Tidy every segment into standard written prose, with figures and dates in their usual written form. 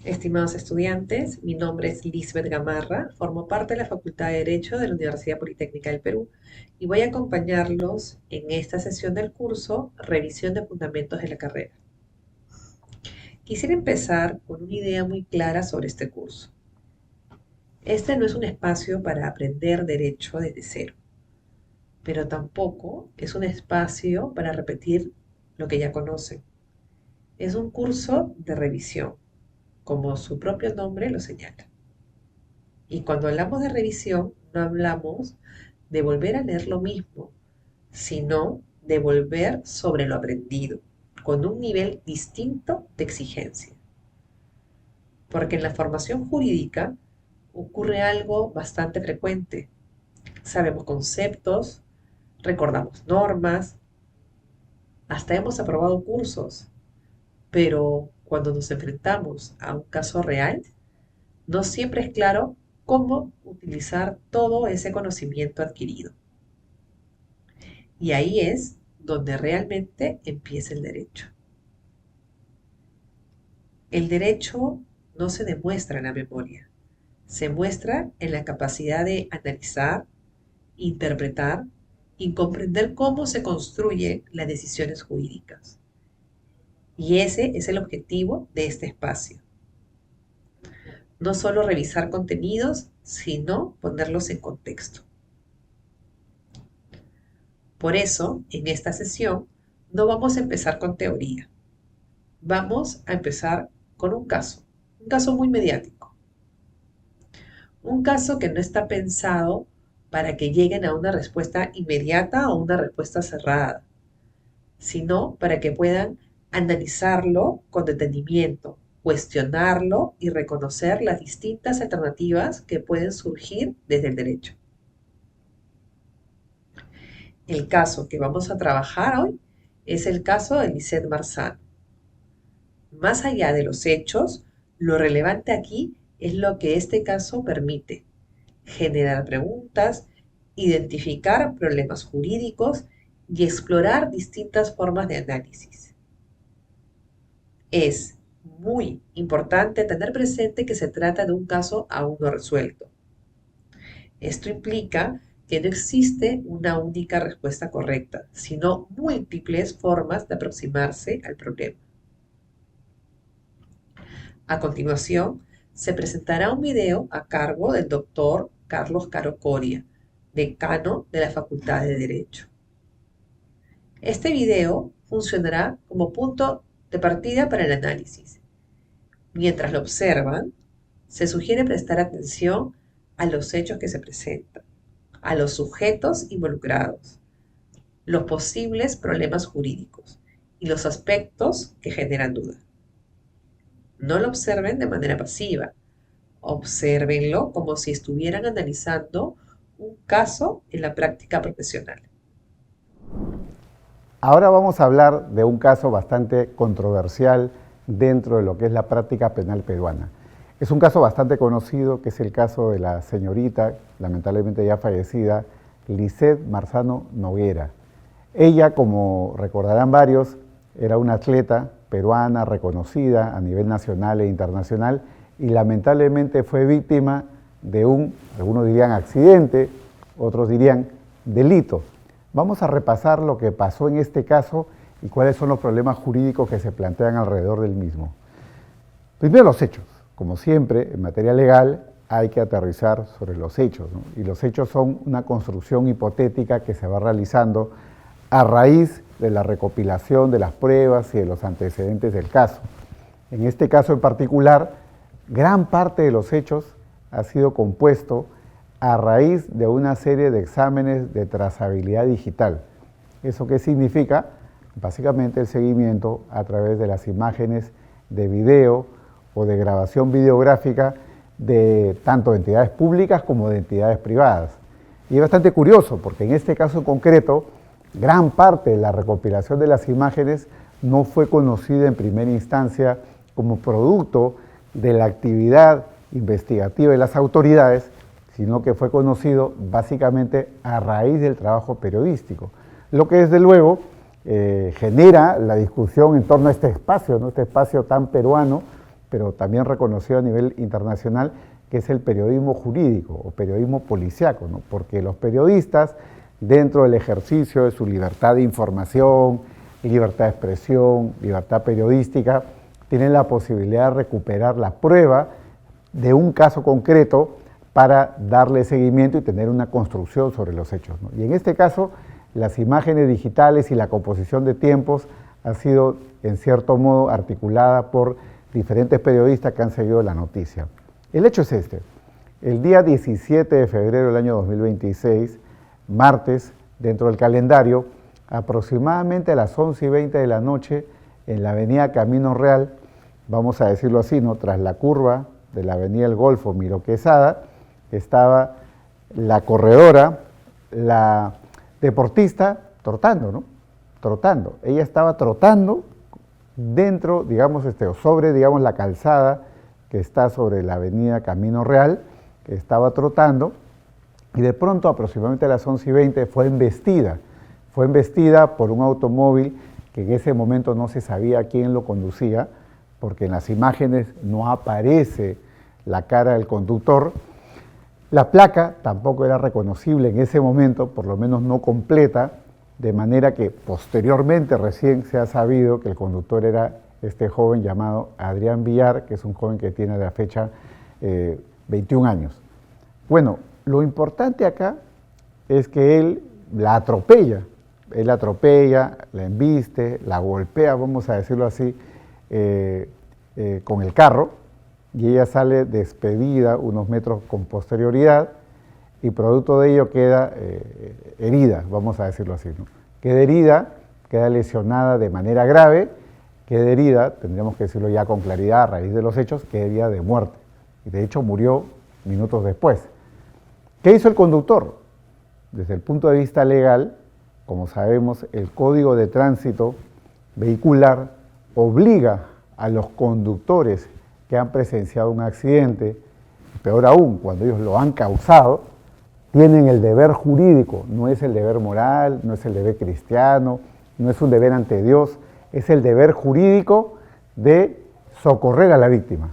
Estimados estudiantes, mi nombre es Lisbeth Gamarra, formo parte de la Facultad de Derecho de la Universidad Politécnica del Perú y voy a acompañarlos en esta sesión del curso Revisión de Fundamentos de la Carrera. Quisiera empezar con una idea muy clara sobre este curso. Este no es un espacio para aprender derecho desde cero, pero tampoco es un espacio para repetir lo que ya conocen. Es un curso de revisión, como su propio nombre lo señala. Y cuando hablamos de revisión, no hablamos de volver a leer lo mismo, sino de volver sobre lo aprendido, con un nivel distinto de exigencia. Porque en la formación jurídica ocurre algo bastante frecuente. Sabemos conceptos, recordamos normas, hasta hemos aprobado cursos, pero cuando nos enfrentamos a un caso real, no siempre es claro cómo utilizar todo ese conocimiento adquirido. Y ahí es donde realmente empieza el derecho. El derecho no se demuestra en la memoria, se muestra en la capacidad de analizar, interpretar y comprender cómo se construyen las decisiones jurídicas. Y ese es el objetivo de este espacio. No solo revisar contenidos, sino ponerlos en contexto. Por eso, en esta sesión, no vamos a empezar con teoría. Vamos a empezar con un caso muy mediático. Un caso que no está pensado para que lleguen a una respuesta inmediata o una respuesta cerrada, sino para que puedan analizarlo con detenimiento, cuestionarlo y reconocer las distintas alternativas que pueden surgir desde el derecho. El caso que vamos a trabajar hoy es el caso de Lisette Marzano. Más allá de los hechos, lo relevante aquí es lo que este caso permite: generar preguntas, identificar problemas jurídicos y explorar distintas formas de análisis. Es muy importante tener presente que se trata de un caso aún no resuelto. Esto implica que no existe una única respuesta correcta, sino múltiples formas de aproximarse al problema. A continuación, se presentará un video a cargo del doctor Carlos Caro Coria, decano de la Facultad de Derecho. Este video funcionará como punto de partida para el análisis. Mientras lo observan, se sugiere prestar atención a los hechos que se presentan, a los sujetos involucrados, los posibles problemas jurídicos y los aspectos que generan duda. No lo observen de manera pasiva, obsérvenlo como si estuvieran analizando un caso en la práctica profesional. Ahora vamos a hablar de un caso bastante controversial dentro de lo que es la práctica penal peruana. Es un caso bastante conocido, que es el caso de la señorita, lamentablemente ya fallecida, Lisette Marzano Noguera. Ella, como recordarán varios, era una atleta peruana reconocida a nivel nacional e internacional y lamentablemente fue víctima de algunos dirían accidente, otros dirían delito. Vamos a repasar lo que pasó en este caso y cuáles son los problemas jurídicos que se plantean alrededor del mismo. Primero, los hechos. Como siempre, en materia legal hay que aterrizar sobre los hechos, ¿no? Y los hechos son una construcción hipotética que se va realizando a raíz de la recopilación de las pruebas y de los antecedentes del caso. En este caso en particular, gran parte de los hechos ha sido compuesto a raíz de una serie de exámenes de trazabilidad digital. ¿Eso qué significa? Básicamente el seguimiento a través de las imágenes de video o de grabación videográfica de tanto de entidades públicas como de entidades privadas. Y es bastante curioso porque en este caso en concreto, gran parte de la recopilación de las imágenes no fue conocida en primera instancia como producto de la actividad investigativa de las autoridades, sino que fue conocido básicamente a raíz del trabajo periodístico, lo que desde luego genera la discusión en torno a este espacio, ¿no? Este espacio tan peruano, pero también reconocido a nivel internacional, que es el periodismo jurídico o periodismo policiaco, ¿no? Porque los periodistas, dentro del ejercicio de su libertad de información, libertad de expresión, libertad periodística, tienen la posibilidad de recuperar la prueba de un caso concreto para darle seguimiento y tener una construcción sobre los hechos, ¿no? Y en este caso, las imágenes digitales y la composición de tiempos ha sido, en cierto modo, articulada por diferentes periodistas que han seguido la noticia. El hecho es este: el día 17 de febrero del año 2026, martes, dentro del calendario, aproximadamente a las 11:20 de la noche, en la avenida Camino Real, vamos a decirlo así, ¿no?, tras la curva de la avenida El Golfo, Miro Quesada, estaba la corredora, la deportista, trotando, ¿no? Trotando. Ella estaba trotando dentro, digamos, o sobre, digamos, la calzada que está sobre la avenida Camino Real, que estaba trotando, y de pronto, aproximadamente a las 11:20, fue embestida por un automóvil que en ese momento no se sabía quién lo conducía, porque en las imágenes no aparece la cara del conductor. La placa tampoco era reconocible en ese momento, por lo menos no completa, de manera que posteriormente recién se ha sabido que el conductor era este joven llamado Adrián Villar, que es un joven que tiene a la fecha 21 años. Bueno, lo importante acá es que él la atropella, la embiste, la golpea, vamos a decirlo así, con el carro, y ella sale despedida unos metros con posterioridad, y producto de ello queda herida, vamos a decirlo así, ¿no? Queda herida, queda lesionada de manera grave, queda herida, tendríamos que decirlo ya con claridad a raíz de los hechos, queda herida de muerte, y de hecho murió minutos después. ¿Qué hizo el conductor? Desde el punto de vista legal, como sabemos, el Código de Tránsito Vehicular obliga a los conductores que han presenciado un accidente, peor aún, cuando ellos lo han causado, tienen el deber jurídico, no es el deber moral, no es el deber cristiano, no es un deber ante Dios, es el deber jurídico de socorrer a la víctima.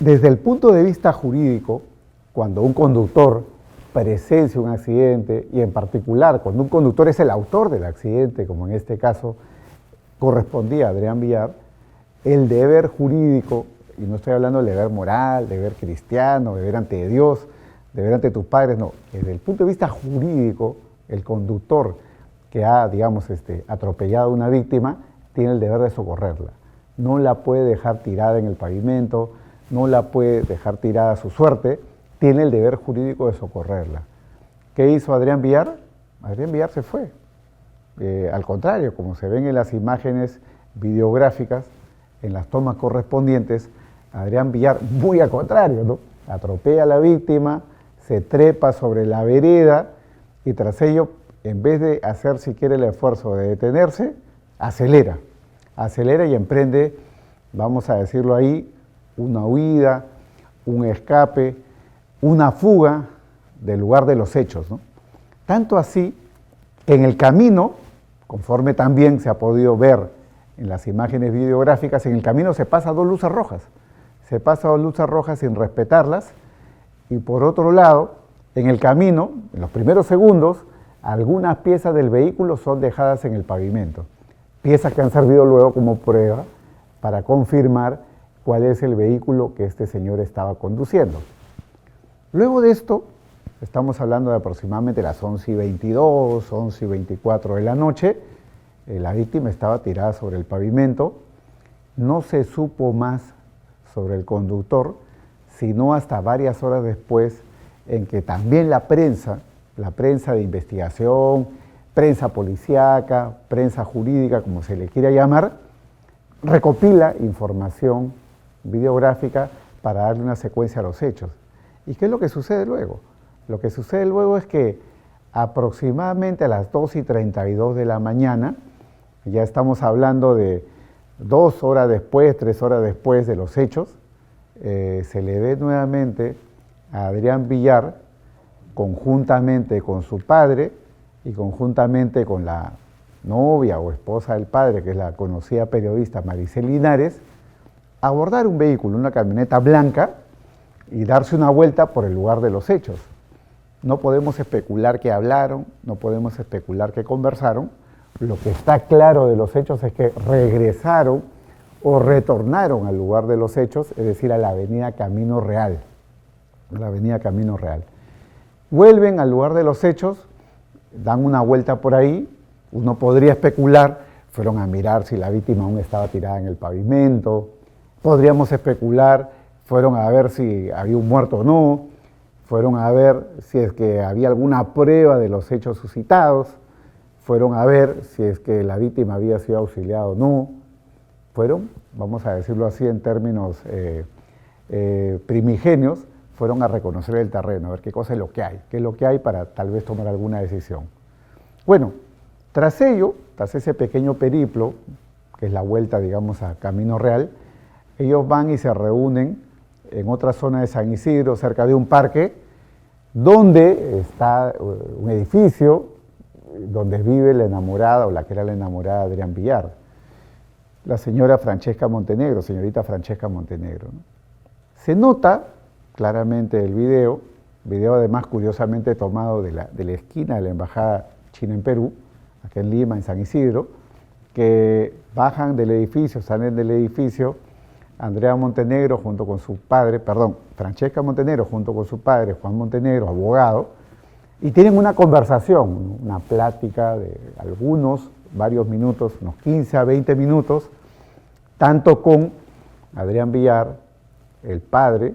Desde el punto de vista jurídico, cuando un conductor presencia un accidente, y en particular cuando un conductor es el autor del accidente, como en este caso correspondía a Adrián Villar, el deber jurídico, y no estoy hablando del deber moral, deber cristiano, deber ante Dios, deber ante tus padres, no, desde el punto de vista jurídico, el conductor que ha, digamos, atropellado a una víctima, tiene el deber de socorrerla. No la puede dejar tirada en el pavimento, no la puede dejar tirada a su suerte, tiene el deber jurídico de socorrerla. ¿Qué hizo Adrián Villar? Adrián Villar se fue. Al contrario, como se ven en las imágenes videográficas, en las tomas correspondientes, Adrián Villar, muy al contrario, ¿no?, atropella a la víctima, se trepa sobre la vereda y tras ello, en vez de hacer siquiera el esfuerzo de detenerse, acelera y emprende, vamos a decirlo ahí, una huida, un escape, una fuga del lugar de los hechos, ¿no? Tanto así que en el camino, conforme también se ha podido ver en las imágenes videográficas, en el camino se pasa dos luces rojas. Se pasa dos luces rojas sin respetarlas, y por otro lado, en el camino, en los primeros segundos, algunas piezas del vehículo son dejadas en el pavimento. Piezas que han servido luego como prueba para confirmar cuál es el vehículo que este señor estaba conduciendo. Luego de esto, estamos hablando de aproximadamente las 11:22, 11:24 de la noche, la víctima estaba tirada sobre el pavimento, no se supo más sobre el conductor, sino hasta varias horas después, en que también la prensa de investigación, prensa policíaca, prensa jurídica, como se le quiera llamar, recopila información videográfica para darle una secuencia a los hechos. ¿Y qué es lo que sucede luego? Lo que sucede luego es que aproximadamente a las 2:32 de la mañana, ya estamos hablando de 2 horas después, 3 horas después de los hechos, se le ve nuevamente a Adrián Villar, conjuntamente con su padre y conjuntamente con la novia o esposa del padre, que es la conocida periodista Maricel Linares, abordar un vehículo, una camioneta blanca, y darse una vuelta por el lugar de los hechos. No podemos especular qué hablaron, no podemos especular qué conversaron. Lo que está claro de los hechos es que regresaron o retornaron al lugar de los hechos, es decir, a la avenida Camino Real. La avenida Camino Real. Vuelven al lugar de los hechos, dan una vuelta por ahí, uno podría especular, fueron a mirar si la víctima aún estaba tirada en el pavimento, podríamos especular, fueron a ver si había un muerto o no, fueron a ver si es que había alguna prueba de los hechos suscitados, fueron a ver si es que la víctima había sido auxiliada o no, fueron, vamos a decirlo así en términos primigenios, fueron a reconocer el terreno, a ver qué cosa es lo que hay, qué es lo que hay para tal vez tomar alguna decisión. Bueno, tras ello, tras ese pequeño periplo, que es la vuelta, digamos, a Camino Real, ellos van y se reúnen en otra zona de San Isidro, cerca de un parque, donde está un edificio donde vive la enamorada, o la que era la enamorada de Adrián Villar, la señora Francesca Montenegro, señorita Francesca Montenegro, ¿no? Se nota claramente el video además curiosamente tomado de la esquina de la Embajada China en Perú, acá en Lima, en San Isidro, que bajan del edificio, salen del edificio, Andrea Montenegro junto con su padre, Francesca Montenegro junto con su padre, Juan Montenegro, abogado, y tienen una conversación, una plática de varios minutos, unos 15 a 20 minutos, tanto con Adrián Villar, el padre,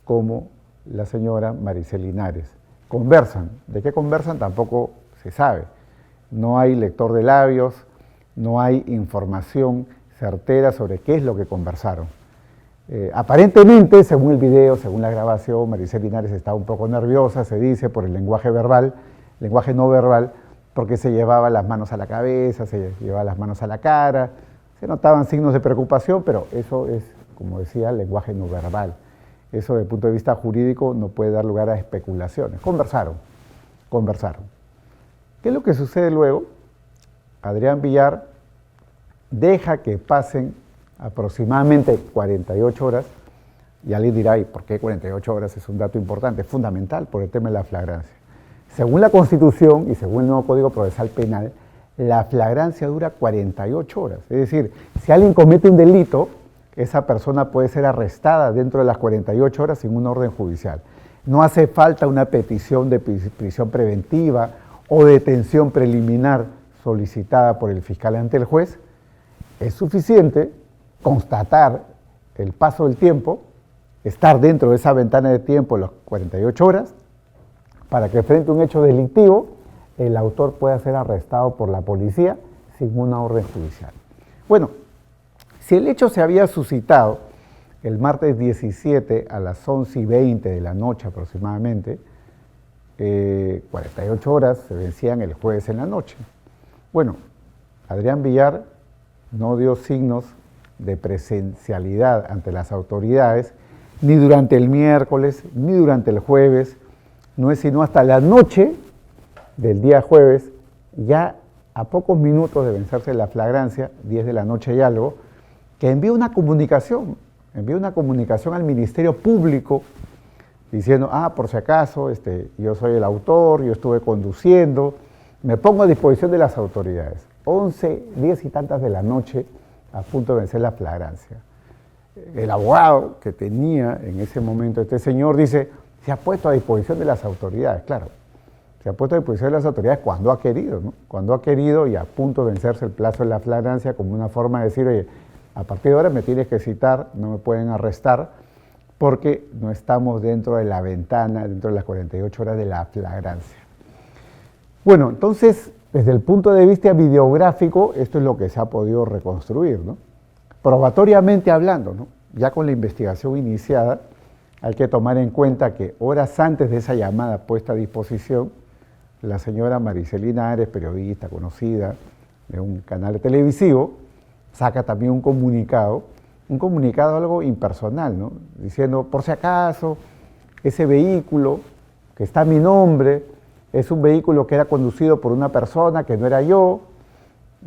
como la señora Maricel Linares. Conversan. ¿De qué conversan? Tampoco se sabe. No hay lector de labios, no hay información certera sobre qué es lo que conversaron. Aparentemente, según el video, según la grabación, Maricel Linares estaba un poco nerviosa, se dice, por el lenguaje verbal, lenguaje no verbal, porque se llevaba las manos a la cabeza, se llevaba las manos a la cara, se notaban signos de preocupación, pero eso es, como decía, lenguaje no verbal. Eso, desde el punto de vista jurídico, no puede dar lugar a especulaciones. Conversaron. ¿Qué es lo que sucede luego? Adrián Villar deja que pasen aproximadamente 48 horas, y alguien dirá, ¿y por qué 48 horas? Es un dato importante, fundamental por el tema de la flagrancia. Según la Constitución y según el nuevo Código Procesal Penal, la flagrancia dura 48 horas. Es decir, si alguien comete un delito, esa persona puede ser arrestada dentro de las 48 horas sin una orden judicial. No hace falta una petición de prisión preventiva o detención preliminar solicitada por el fiscal ante el juez. Es suficiente constatar el paso del tiempo, estar dentro de esa ventana de tiempo de las 48 horas, para que frente a un hecho delictivo el autor pueda ser arrestado por la policía sin una orden judicial. Bueno, si el hecho se había suscitado el martes 17 a las 11:20 de la noche aproximadamente, 48 horas se vencían el jueves en la noche. Bueno, Adrián Villar no dio signos de presencialidad ante las autoridades, ni durante el miércoles, ni durante el jueves. No es sino hasta la noche del día jueves, ya a pocos minutos de vencerse la flagrancia, 10 de la noche y algo, que envió una comunicación al Ministerio Público diciendo, por si acaso, yo soy el autor, yo estuve conduciendo, me pongo a disposición de las autoridades. 11, 10 y tantas de la noche, a punto de vencer la flagrancia. El abogado que tenía en ese momento este señor dice, se ha puesto a disposición de las autoridades, claro. Se ha puesto a disposición de las autoridades cuando ha querido, ¿no? Cuando ha querido y a punto de vencerse el plazo de la flagrancia como una forma de decir, oye, a partir de ahora me tienes que citar, no me pueden arrestar, porque no estamos dentro de la ventana, dentro de las 48 horas de la flagrancia. Bueno, entonces, desde el punto de vista videográfico, esto es lo que se ha podido reconstruir, ¿no? Probatoriamente hablando, ¿no? Ya con la investigación iniciada, hay que tomar en cuenta que horas antes de esa llamada puesta a disposición, la señora Maricel Linares, periodista conocida de un canal televisivo, saca también un comunicado algo impersonal, ¿no? Diciendo, por si acaso, ese vehículo que está a mi nombre, es un vehículo que era conducido por una persona que no era yo,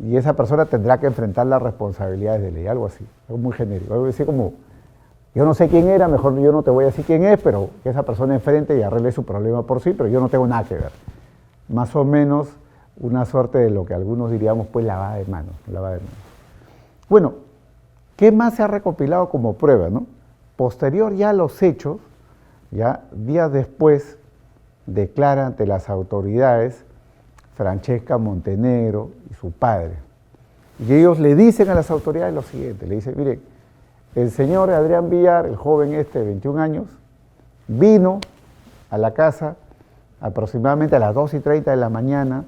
y esa persona tendrá que enfrentar las responsabilidades de ley, algo así, algo muy genérico, algo así como, yo no sé quién era, mejor yo no te voy a decir quién es, pero que esa persona enfrente y arregle su problema por sí, pero yo no tengo nada que ver. Más o menos una suerte de lo que algunos diríamos, pues, lavada de manos, lavada de manos. Bueno, ¿qué más se ha recopilado como prueba, no? Posterior ya a los hechos, ya días después, declara ante las autoridades Francesca Montenegro y su padre. Y ellos le dicen a las autoridades lo siguiente, le dicen, mire, el señor Adrián Villar, el joven este de 21 años, vino a la casa aproximadamente a las 2:30 de la mañana,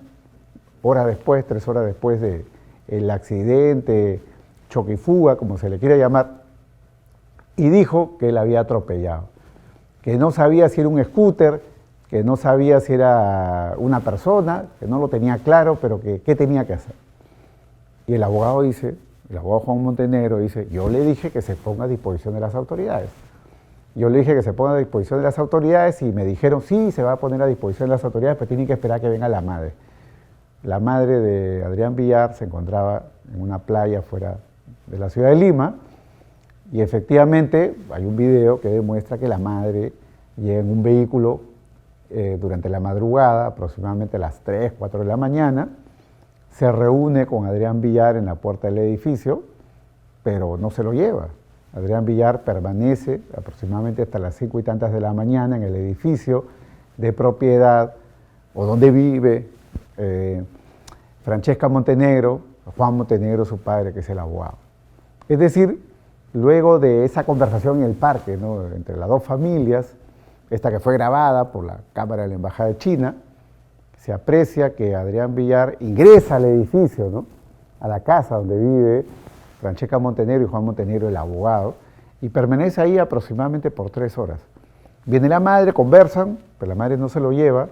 horas después, 3 horas después del accidente, choque y fuga, como se le quiera llamar, y dijo que él había atropellado, que no sabía si era un scooter, que no sabía si era una persona, que no lo tenía claro, pero que qué tenía que hacer. Y el abogado dice, el abogado Juan Montenegro dice, yo le dije que se ponga a disposición de las autoridades. Yo le dije que se ponga a disposición de las autoridades y me dijeron, sí, se va a poner a disposición de las autoridades, pero tienen que esperar que venga la madre. La madre de Adrián Villar se encontraba en una playa fuera de la ciudad de Lima y efectivamente hay un video que demuestra que la madre llega en un vehículo durante la madrugada, aproximadamente a las 3, 4 de la mañana, se reúne con Adrián Villar en la puerta del edificio, pero no se lo lleva. Adrián Villar permanece aproximadamente hasta las 5 y tantas de la mañana en el edificio de propiedad o donde vive Francesca Montenegro, Juan Montenegro, su padre, que es el abogado. Es decir, luego de esa conversación en el parque, ¿no?, entre las dos familias, esta que fue grabada por la cámara de la Embajada de China, se aprecia que Adrián Villar ingresa al edificio, ¿no?, a la casa donde vive Francesca Montenegro y Juan Montenegro, el abogado, y permanece ahí aproximadamente por 3 horas. Viene la madre, conversan, pero la madre no se lo lleva,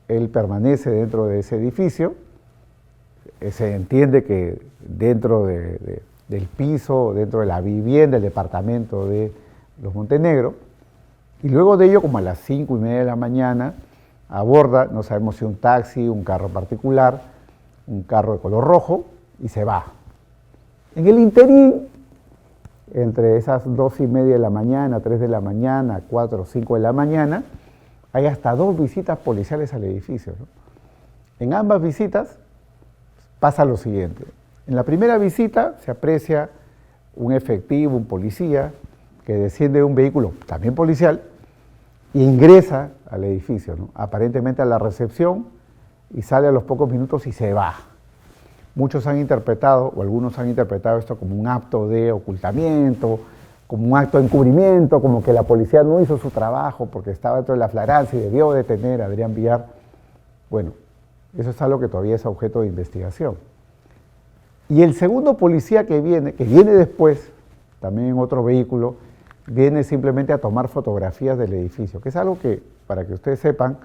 él permanece dentro de ese edificio, se entiende que dentro del piso, dentro de la vivienda, el departamento de los Montenegro, y luego de ello, como a las 5:30 de la mañana, aborda, no sabemos si un taxi, un carro particular, un carro de color rojo, y se va. En el interín, entre esas 2:30 de la mañana, 3 de la mañana, 4 o 5 de la mañana, hay hasta 2 visitas policiales al edificio, ¿no? En ambas visitas pasa lo siguiente. En la primera visita se aprecia un efectivo, un policía, que desciende de un vehículo también policial e ingresa al edificio, ¿no?, aparentemente a la recepción, y sale a los pocos minutos y se va. Muchos han interpretado, o algunos han interpretado esto como un acto de ocultamiento, como un acto de encubrimiento, como que la policía no hizo su trabajo porque estaba dentro de la flagrancia y debió detener a Adrián Villar. Bueno, eso es algo que todavía es objeto de investigación. Y el segundo policía que viene después, también en otro vehículo, viene simplemente a tomar fotografías del edificio, que es algo que, para que ustedes sepan,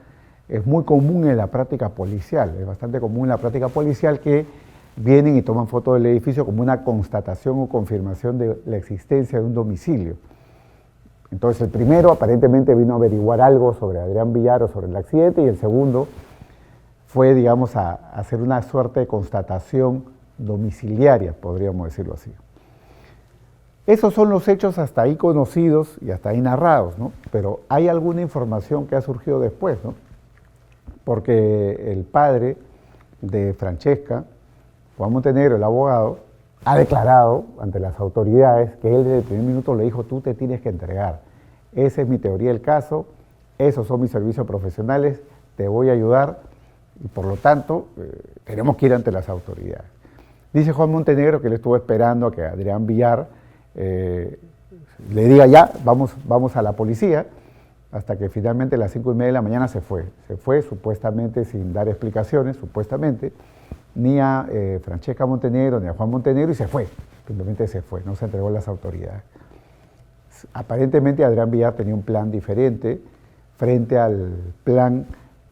es muy común en la práctica policial, es bastante común en la práctica policial que vienen y toman fotos del edificio como una constatación o confirmación de la existencia de un domicilio. Entonces el primero aparentemente vino a averiguar algo sobre Adrián Villar o sobre el accidente, y el segundo fue, digamos, a hacer una suerte de constatación domiciliaria, podríamos decirlo así. Esos son los hechos hasta ahí conocidos y hasta ahí narrados, ¿no? Pero hay alguna información que ha surgido después, ¿no? Porque el padre de Francesca, Juan Montenegro, el abogado, ha declarado ante las autoridades que él desde el primer minuto le dijo, tú te tienes que entregar. Esa es mi teoría del caso, esos son mis servicios profesionales, te voy a ayudar y por lo tanto tenemos que ir ante las autoridades. Dice Juan Montenegro que él estuvo esperando a que Adrián Villar le diga ya, vamos a la policía, hasta que finalmente a las 5:30 de la mañana se fue. Se fue supuestamente sin dar explicaciones, supuestamente, ni a Francesca Montenegro ni a Juan Montenegro, y se fue, simplemente se fue, no se entregó a las autoridades. Aparentemente Adrián Villar tenía un plan diferente frente al plan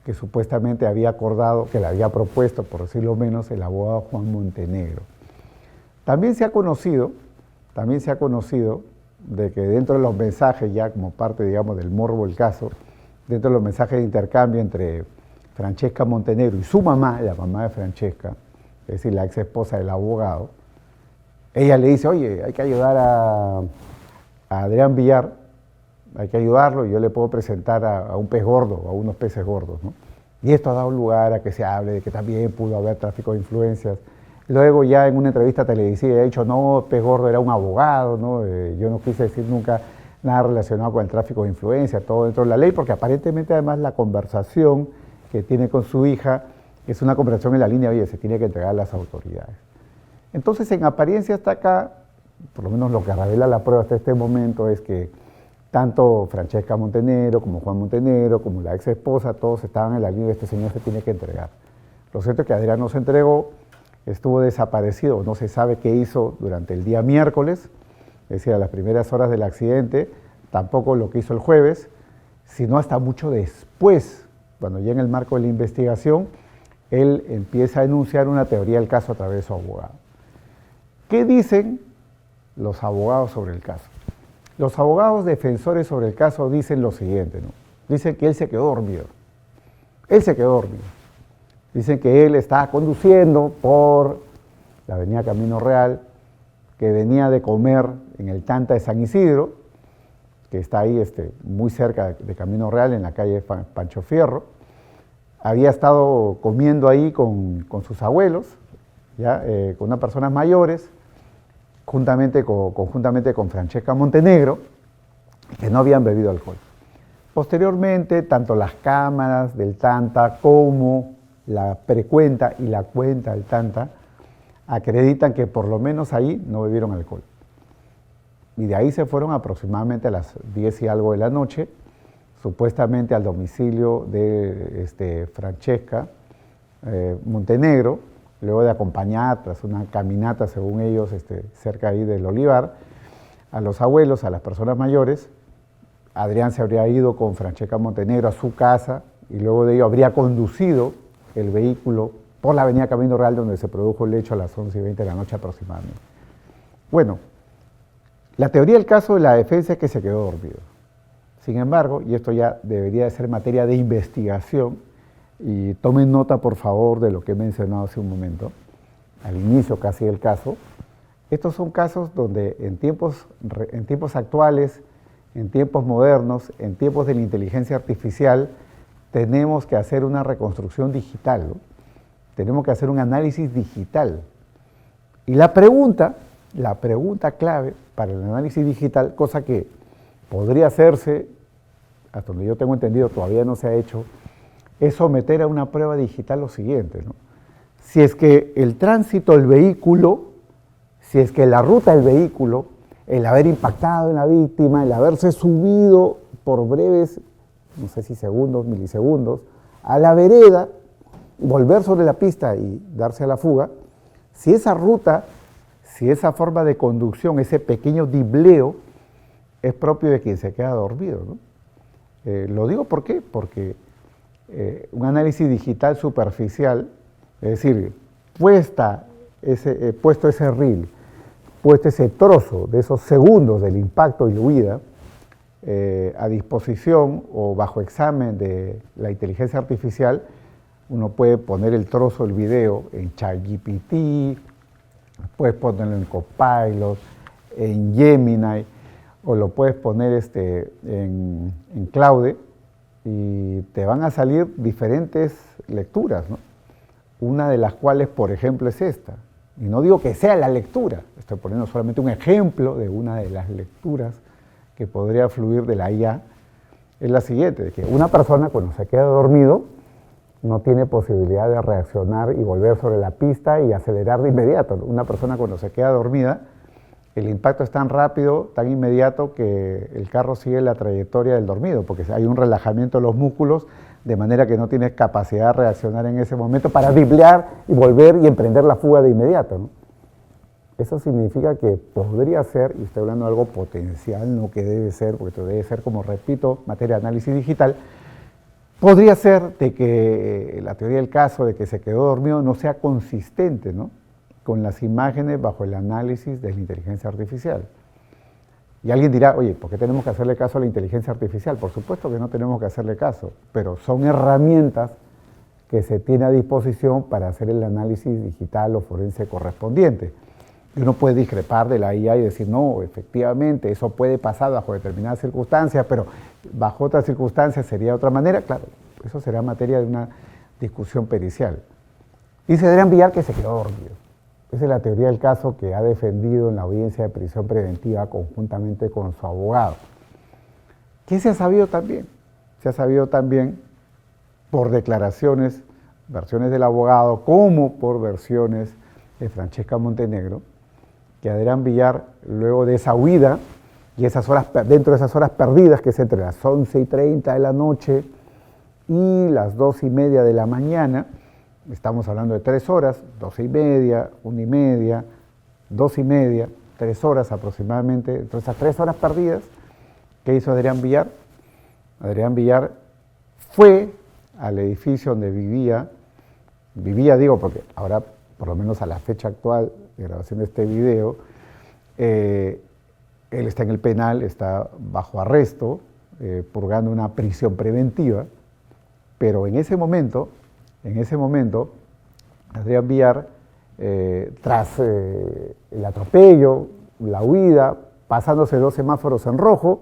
que supuestamente había acordado, que le había propuesto, por decirlo menos, el abogado Juan Montenegro. También se ha conocido de que dentro de los mensajes, ya como parte, digamos, del morbo del caso, dentro de los mensajes de intercambio entre Francesca Montenegro y su mamá, la mamá de Francesca, decir, la ex esposa del abogado, ella le dice, oye, hay que ayudar a Adrián Villar, hay que ayudarlo y yo le puedo presentar a un pez gordo, a unos peces gordos, ¿no? Y esto ha dado lugar a que se hable de que también pudo haber tráfico de influencias. Luego ya en una entrevista televisiva ha dicho, no, pez gordo era un abogado, ¿no? Yo no quise decir nunca nada relacionado con el tráfico de influencias, todo dentro de la ley, porque aparentemente además la conversación que tiene con su hija es una conversación en la línea, oye, se tiene que entregar a las autoridades. Entonces, en apariencia hasta acá, por lo menos lo que revela la prueba hasta este momento es que tanto Francesca Montenegro como Juan Montenegro, como la ex esposa, todos estaban en la línea de este señor se tiene que entregar. Lo cierto es que Adrián no se entregó, estuvo desaparecido, no se sabe qué hizo durante el día miércoles, es decir, a las primeras horas del accidente, tampoco lo que hizo el jueves, sino hasta mucho después, cuando ya en el marco de la investigación, él empieza a enunciar una teoría del caso a través de su abogado. ¿Qué dicen los abogados sobre el caso? Los abogados defensores sobre el caso dicen lo siguiente, ¿no? Dicen que él se quedó dormido. Él se quedó dormido. Dicen que él estaba conduciendo por la avenida Camino Real, que venía de comer en el Tanta de San Isidro, que está ahí muy cerca de Camino Real, en la calle Pancho Fierro. Había estado comiendo ahí con sus abuelos, ¿ya? Con unas personas mayores, conjuntamente con Francesca Montenegro, que no habían bebido alcohol. Posteriormente, tanto las cámaras del Tanta como la precuenta y la cuenta del Tanta acreditan que por lo menos ahí no bebieron alcohol. Y de ahí se fueron aproximadamente a las 10 y algo de la noche, supuestamente al domicilio de Francesca Montenegro, luego de acompañar tras una caminata, según ellos, cerca ahí del Olivar, a los abuelos, a las personas mayores. Adrián se habría ido con Francesca Montenegro a su casa y luego de ello habría conducido el vehículo por la avenida Camino Real, donde se produjo el hecho a las 11:20 de la noche aproximadamente. Bueno, la teoría del caso de la defensa es que se quedó dormido. Sin embargo, y esto ya debería de ser materia de investigación, y tomen nota por favor de lo que he mencionado hace un momento, al inicio casi del caso, estos son casos donde en tiempos actuales, en tiempos modernos, en tiempos de la inteligencia artificial, tenemos que hacer una reconstrucción digital, ¿no? Tenemos que hacer un análisis digital. Y la pregunta clave para el análisis digital, cosa que podría hacerse, hasta donde yo tengo entendido todavía no se ha hecho, es someter a una prueba digital lo siguiente, ¿no? Si es que el tránsito del vehículo, si es que la ruta del vehículo, el haber impactado en la víctima, el haberse subido por breves, no sé si segundos, milisegundos, a la vereda, volver sobre la pista y darse a la fuga, si esa ruta, si esa forma de conducción, ese pequeño dibleo, es propio de quien se queda dormido, ¿no? Lo digo ¿por qué? Porque un análisis digital superficial, es decir, puesto ese reel, puesto ese trozo de esos segundos del impacto y la huida a disposición o bajo examen de la inteligencia artificial, uno puede poner el trozo del video en ChatGPT, puedes ponerlo en Copilot, en Gemini, o lo puedes poner en Claude, y te van a salir diferentes lecturas, ¿no? Una de las cuales, por ejemplo, es esta. Y no digo que sea la lectura, estoy poniendo solamente un ejemplo de una de las lecturas que podría fluir de la IA, es la siguiente, de que una persona cuando se queda dormido no tiene posibilidad de reaccionar y volver sobre la pista y acelerar de inmediato. Una persona cuando se queda dormida, el impacto es tan rápido, tan inmediato, que el carro sigue la trayectoria del dormido, porque hay un relajamiento de los músculos, de manera que no tienes capacidad de reaccionar en ese momento para driblear y volver y emprender la fuga de inmediato, ¿no? Eso significa que podría ser, y estoy hablando de algo potencial, no que debe ser, porque esto debe ser, como repito, materia de análisis digital, podría ser de que la teoría del caso de que se quedó dormido no sea consistente, ¿no?, con las imágenes bajo el análisis de la inteligencia artificial. Y alguien dirá, oye, ¿por qué tenemos que hacerle caso a la inteligencia artificial? Por supuesto que no tenemos que hacerle caso, pero son herramientas que se tiene a disposición para hacer el análisis digital o forense correspondiente. Uno puede discrepar de la IA y decir, no, efectivamente, eso puede pasar bajo determinadas circunstancias, pero bajo otras circunstancias sería de otra manera. Claro, eso será materia de una discusión pericial. Dice Adrián Villar que se quedó dormido. Esa es la teoría del caso que ha defendido en la audiencia de prisión preventiva conjuntamente con su abogado. ¿Qué se ha sabido también? Se ha sabido también por declaraciones, versiones del abogado, como por versiones de Francesca Montenegro, que Adrián Villar, luego de esa huida, y esas horas, dentro de esas horas perdidas, que es entre las 11:30 de la noche y las 2:30 de la mañana, estamos hablando de 3 horas, 12:30, 1:30, 2:30, 3 horas aproximadamente, entre esas 3 horas perdidas, ¿qué hizo Adrián Villar? Adrián Villar fue al edificio donde vivía digo porque ahora, por lo menos a la fecha actual de grabación de este video, él está en el penal, está bajo arresto, purgando una prisión preventiva, pero en ese momento, Adrián Villar, tras el atropello, la huida, pasándose 2 semáforos en rojo,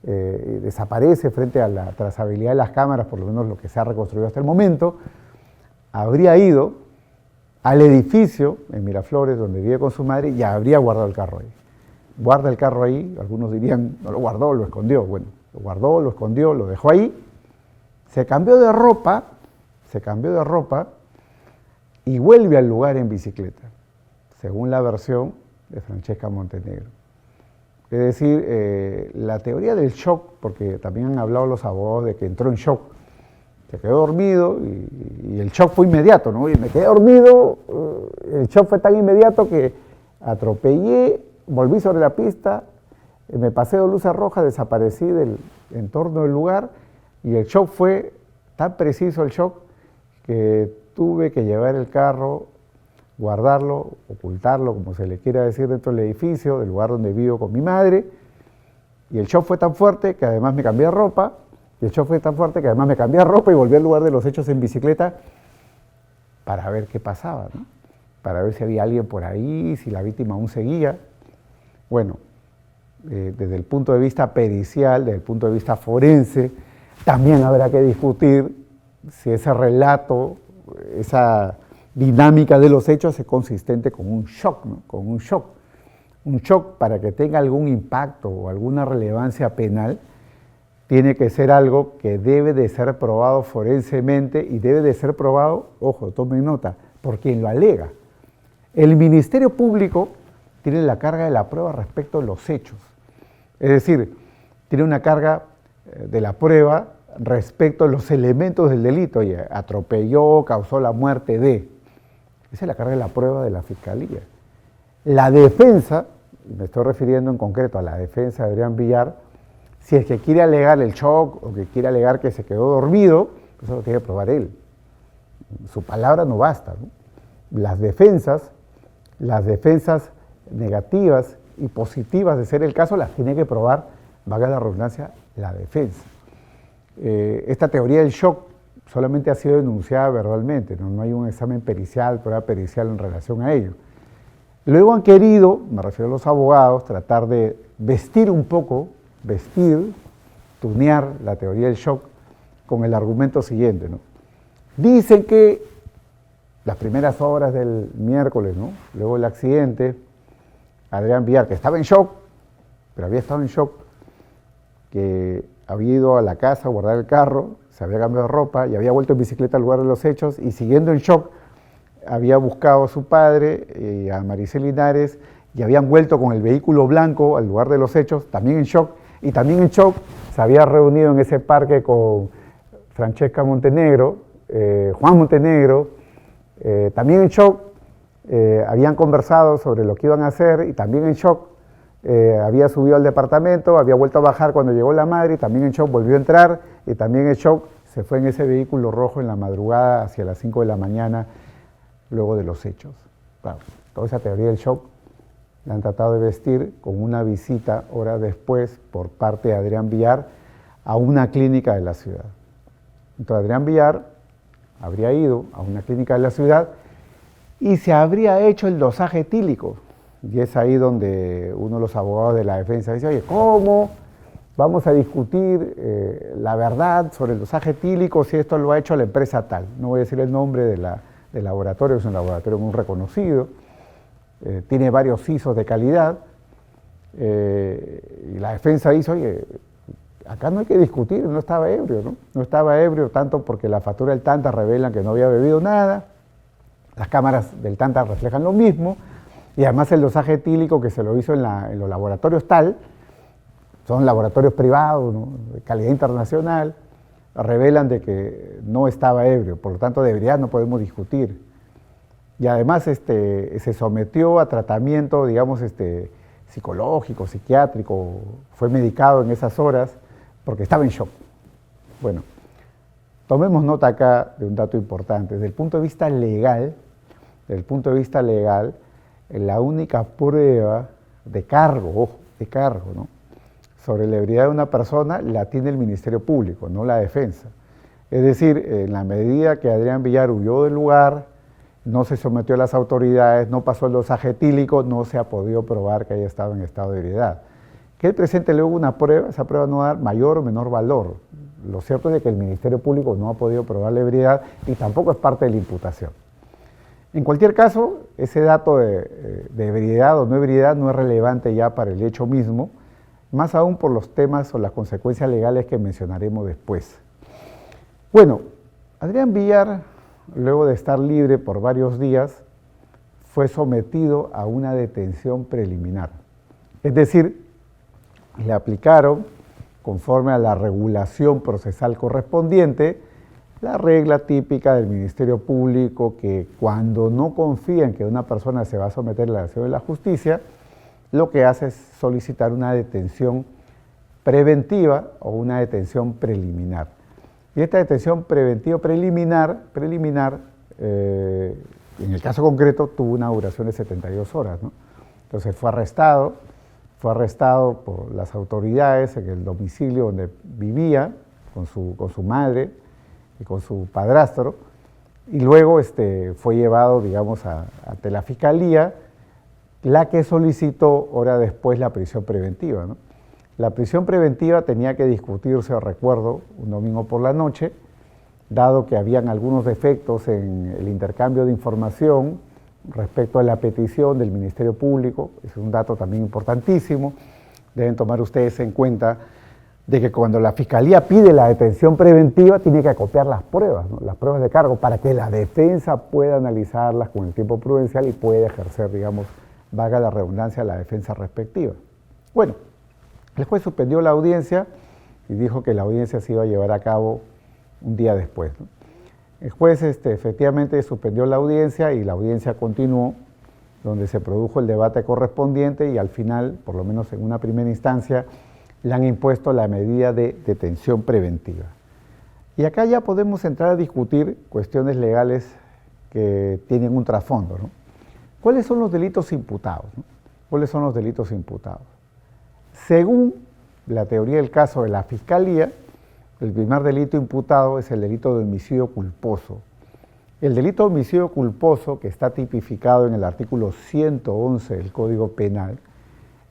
desaparece frente a la trazabilidad de las cámaras, por lo menos lo que se ha reconstruido hasta el momento, habría ido al edificio en Miraflores, donde vive con su madre, y habría guardado el carro ahí. Guarda el carro ahí, algunos dirían, no lo guardó, lo escondió. Bueno, lo guardó, lo escondió, lo dejó ahí, se cambió de ropa y vuelve al lugar en bicicleta, según la versión de Francesca Montenegro. Es decir, la teoría del shock, porque también han hablado los abogados de que entró en shock, se quedó dormido y el shock fue inmediato, ¿no? Y me quedé dormido, el shock fue tan inmediato que atropellé, volví sobre la pista, me pasé de luces rojas, desaparecí del entorno del lugar y el shock fue tan preciso el shock que tuve que llevar el carro, guardarlo, ocultarlo, como se le quiera decir, dentro del edificio, del lugar donde vivo con mi madre, y el shock fue tan fuerte que además me cambié de ropa, y volví al lugar de los hechos en bicicleta para ver qué pasaba, ¿no? Para ver si había alguien por ahí, si la víctima aún seguía. Bueno, desde el punto de vista pericial, desde el punto de vista forense, también habrá que discutir si ese relato, esa dinámica de los hechos es consistente con un shock, ¿no? Con un shock. Un shock, para que tenga algún impacto o alguna relevancia penal, tiene que ser algo que debe de ser probado forensemente y debe de ser probado, ojo, tomen nota, por quien lo alega. El Ministerio Público tiene la carga de la prueba respecto a los hechos. Es decir, tiene una carga de la prueba respecto a los elementos del delito. Oye, atropelló, causó la muerte de. Esa es la carga de la prueba de la Fiscalía. La defensa, me estoy refiriendo en concreto a la defensa de Adrián Villar, si es que quiere alegar el shock o que quiere alegar que se quedó dormido, eso lo tiene que probar él. Su palabra no basta, ¿no? Las defensas negativas y positivas de ser el caso las tiene que probar, valga la redundancia, la defensa. Esta teoría del shock solamente ha sido denunciada verbalmente, no hay un examen pericial, prueba pericial en relación a ello. Luego han querido, me refiero a los abogados, tratar de tunear la teoría del shock con el argumento siguiente, ¿no? Dicen que las primeras horas del miércoles, ¿no? Luego del accidente, Adrián Villar, que estaba en shock, pero había estado en shock, que había ido a la casa a guardar el carro, se había cambiado de ropa y había vuelto en bicicleta al lugar de los hechos y siguiendo en shock había buscado a su padre y a Maricel Linares y habían vuelto con el vehículo blanco al lugar de los hechos, también en shock, y también en shock se había reunido en ese parque con Francesca Montenegro, Juan Montenegro, también en shock, habían conversado sobre lo que iban a hacer y también en shock había subido al departamento, había vuelto a bajar cuando llegó la madre y también en shock volvió a entrar y también en shock se fue en ese vehículo rojo en la madrugada hacia las 5 de la mañana luego de los hechos. Claro, toda esa teoría del shock la han tratado de vestir con una visita horas después por parte de Adrián Villar a una clínica de la ciudad. Entonces Adrián Villar habría ido a una clínica de la ciudad y se habría hecho el dosaje etílico. Y es ahí donde uno de los abogados de la defensa dice, oye, ¿cómo vamos a discutir la verdad sobre el dosaje etílico si esto lo ha hecho la empresa tal? No voy a decir el nombre del laboratorio, es un laboratorio muy reconocido, tiene varios ISOs de calidad, y la defensa dice, oye, acá no hay que discutir, no estaba ebrio, ¿no? No estaba ebrio tanto porque la factura del Tanta revelan que no había bebido nada, las cámaras del Tanta reflejan lo mismo, y además el dosaje etílico que se lo hizo en los laboratorios tal, son laboratorios privados, ¿no?, de calidad internacional, revelan de que no estaba ebrio, por lo tanto de ebriedad no podemos discutir. Y además se sometió a tratamiento, digamos, psicológico, psiquiátrico, fue medicado en esas horas porque estaba en shock. Bueno, tomemos nota acá de un dato importante. Desde el punto de vista legal, la única prueba de cargo, ojo, de cargo, ¿no?, sobre la ebriedad de una persona la tiene el Ministerio Público, no la defensa. Es decir, en la medida que Adrián Villar huyó del lugar, no se sometió a las autoridades, no pasó el dosaje etílico, no se ha podido probar que haya estado en estado de ebriedad. Que él presente luego una prueba, esa prueba no va a dar mayor o menor valor. Lo cierto es que el Ministerio Público no ha podido probar la ebriedad y tampoco es parte de la imputación. En cualquier caso, ese dato de ebriedad o no ebriedad no es relevante ya para el hecho mismo, más aún por los temas o las consecuencias legales que mencionaremos después. Bueno, Adrián Villar, luego de estar libre por varios días, fue sometido a una detención preliminar. Es decir, le aplicaron, conforme a la regulación procesal correspondiente, la regla típica del Ministerio Público que cuando no confían que una persona se va a someter a la acción de la justicia, lo que hace es solicitar una detención preventiva o una detención preliminar. Y esta detención preventiva preliminar, en el caso concreto, tuvo una duración de 72 horas, ¿no? Entonces fue arrestado por las autoridades en el domicilio donde vivía, con su madre y con su padrastro, y luego fue llevado, digamos, ante la Fiscalía, la que solicitó hora después la prisión preventiva, ¿no? La prisión preventiva tenía que discutirse, recuerdo, un domingo por la noche, dado que habían algunos defectos en el intercambio de información respecto a la petición del Ministerio Público. Es un dato también importantísimo. Deben tomar ustedes en cuenta de que cuando la Fiscalía pide la detención preventiva, tiene que acopiar las pruebas, ¿no?, las pruebas de cargo, para que la defensa pueda analizarlas con el tiempo prudencial y pueda ejercer, digamos, valga la redundancia, la defensa respectiva. Bueno, el juez suspendió la audiencia y dijo que la audiencia se iba a llevar a cabo un día después, ¿no? El juez efectivamente suspendió la audiencia y la audiencia continuó, donde se produjo el debate correspondiente y al final, por lo menos en una primera instancia, le han impuesto la medida de detención preventiva. Y acá ya podemos entrar a discutir cuestiones legales que tienen un trasfondo, ¿no? ¿Cuáles son los delitos imputados, ¿no? ¿Cuáles son los delitos imputados? Según la teoría del caso de la Fiscalía, el primer delito imputado es el delito de homicidio culposo. El delito de homicidio culposo, que está tipificado en el artículo 111 del Código Penal,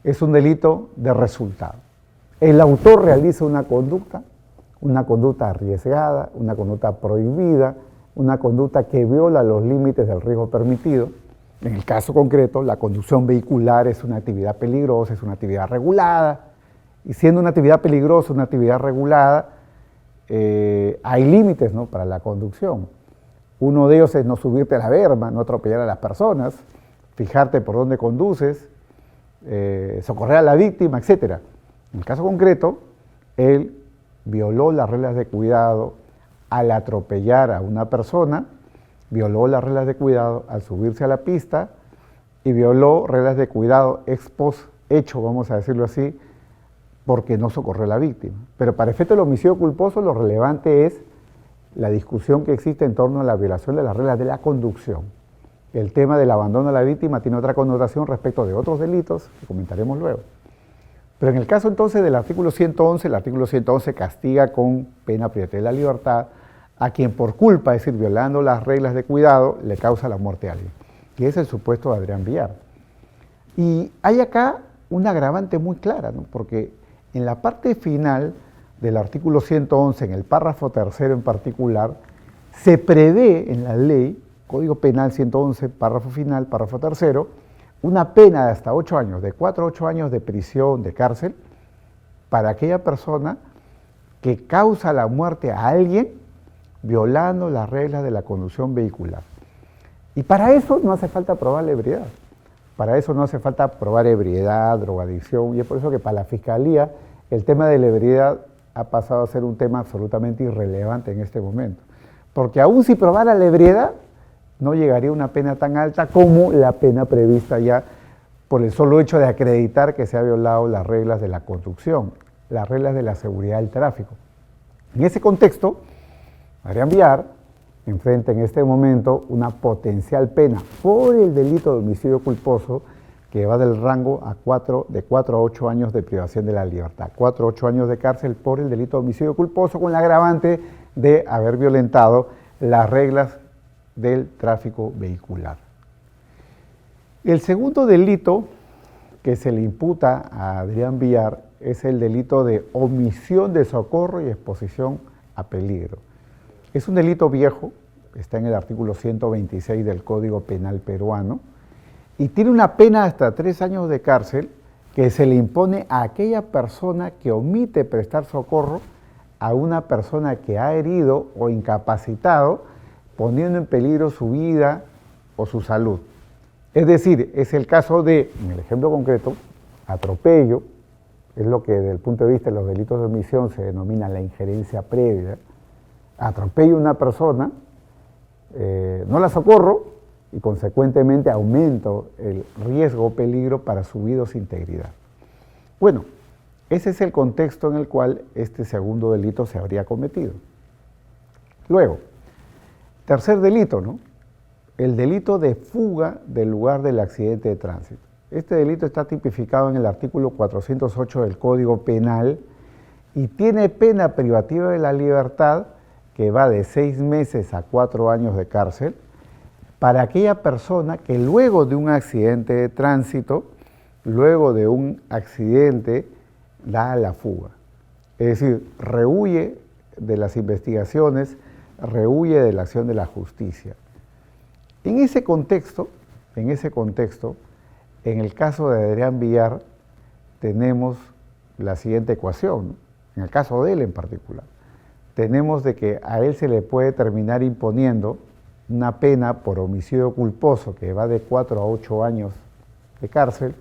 es un delito de resultado. El autor realiza una conducta arriesgada, una conducta prohibida, una conducta que viola los límites del riesgo permitido. En el caso concreto, la conducción vehicular es una actividad peligrosa, es una actividad regulada, y siendo una actividad peligrosa, una actividad regulada, hay límites, ¿no?, para la conducción. Uno de ellos es no subirte a la berma, no atropellar a las personas, fijarte por dónde conduces, socorrer a la víctima, etc. En el caso concreto, él violó las reglas de cuidado al atropellar a una persona, violó las reglas de cuidado al subirse a la pista y violó reglas de cuidado ex post hecho, vamos a decirlo así, porque no socorrió a la víctima. Pero para efecto del homicidio culposo, lo relevante es la discusión que existe en torno a la violación de las reglas de la conducción. El tema del abandono a la víctima tiene otra connotación respecto de otros delitos que comentaremos luego. Pero en el caso entonces del artículo 111, el artículo 111 castiga con pena privativa de la libertad a quien por culpa, es decir, violando las reglas de cuidado, le causa la muerte a alguien, que es el supuesto de Adrián Villar. Y hay acá una agravante muy clara, ¿no? Porque en la parte final del artículo 111, en el párrafo tercero en particular, se prevé en la ley, Código Penal 111, párrafo final, párrafo tercero, una pena de hasta 8 años, de 4 a 8 años de prisión, de cárcel, para aquella persona que causa la muerte a alguien violando las reglas de la conducción vehicular. Y para eso no hace falta probar la ebriedad. Para eso no hace falta probar ebriedad, drogadicción, y es por eso que para la Fiscalía el tema de la ebriedad ha pasado a ser un tema absolutamente irrelevante en este momento. Porque aún si probara la ebriedad, no llegaría a una pena tan alta como la pena prevista ya por el solo hecho de acreditar que se ha violado las reglas de la conducción, las reglas de la seguridad del tráfico. En ese contexto, Adrián Villar enfrenta en este momento una potencial pena por el delito de homicidio culposo que va del rango de 4 a 8 años de privación de la libertad, 4 a 8 años de cárcel por el delito de homicidio culposo con la agravante de haber violentado las reglas del tráfico vehicular. El segundo delito que se le imputa a Adrián Villar es el delito de omisión de socorro y exposición a peligro. Es un delito viejo, está en el artículo 126 del Código Penal peruano, y tiene una pena hasta 3 años de cárcel que se le impone a aquella persona que omite prestar socorro a una persona que ha herido o incapacitado, poniendo en peligro su vida o su salud. Es decir, es el caso de, en el ejemplo concreto, atropello, es lo que desde el punto de vista de los delitos de omisión se denomina la injerencia previa. Atropello a una persona, no la socorro y consecuentemente aumento el riesgo o peligro para su vida o su integridad. Bueno, ese es el contexto en el cual este segundo delito se habría cometido. Luego, tercer delito, ¿no? El delito de fuga del lugar del accidente de tránsito. Este delito está tipificado en el artículo 408 del Código Penal y tiene pena privativa de la libertad que va de 6 meses a 4 años de cárcel para aquella persona que luego de un accidente de tránsito, luego de un accidente, da la fuga. Es decir, rehúye de las investigaciones, rehúye de la acción de la justicia. En ese contexto, en el caso de Adrián Villar, tenemos la siguiente ecuación, ¿no? En el caso de él en particular. Tenemos de que a él se le puede terminar imponiendo una pena por homicidio culposo que va de 4 a 8 años de cárcel,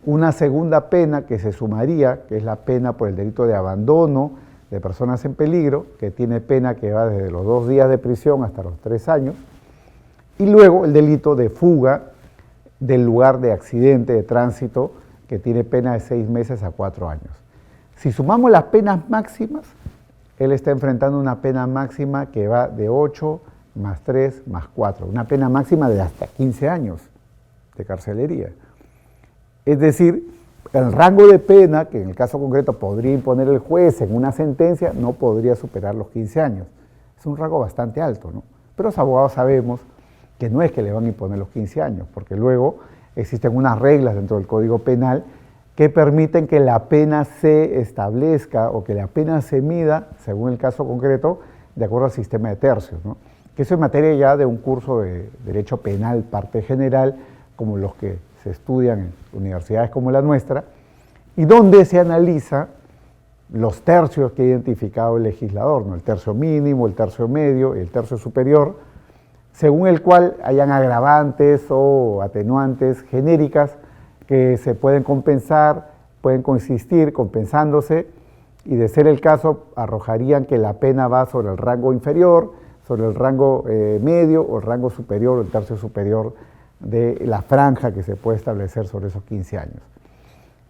una segunda pena que se sumaría, que es la pena por el delito de abandono de personas en peligro, que tiene pena que va desde los 2 días de prisión hasta los 3 años, y luego el delito de fuga del lugar de accidente de tránsito, que tiene pena de 6 meses a 4 años. Si sumamos las penas máximas, él está enfrentando una pena máxima que va de 8 más 3 más 4, una pena máxima de hasta 15 años de carcelería. Es decir, el rango de pena que en el caso concreto podría imponer el juez en una sentencia no podría superar los 15 años. Es un rango bastante alto, ¿no? Pero los abogados sabemos que no es que le van a imponer los 15 años, porque luego existen unas reglas dentro del Código Penal que permiten que la pena se establezca o que la pena se mida, según el caso concreto, de acuerdo al sistema de tercios, ¿no? Que eso es materia ya de un curso de Derecho Penal, parte general, como los que se estudian en universidades como la nuestra, y donde se analiza los tercios que ha identificado el legislador, ¿no? El tercio mínimo, el tercio medio y el tercio superior, según el cual hayan agravantes o atenuantes genéricas que se pueden compensar, pueden coexistir compensándose, y de ser el caso arrojarían que la pena va sobre el rango inferior, sobre el rango medio o el rango superior o el tercio superior de la franja que se puede establecer sobre esos 15 años.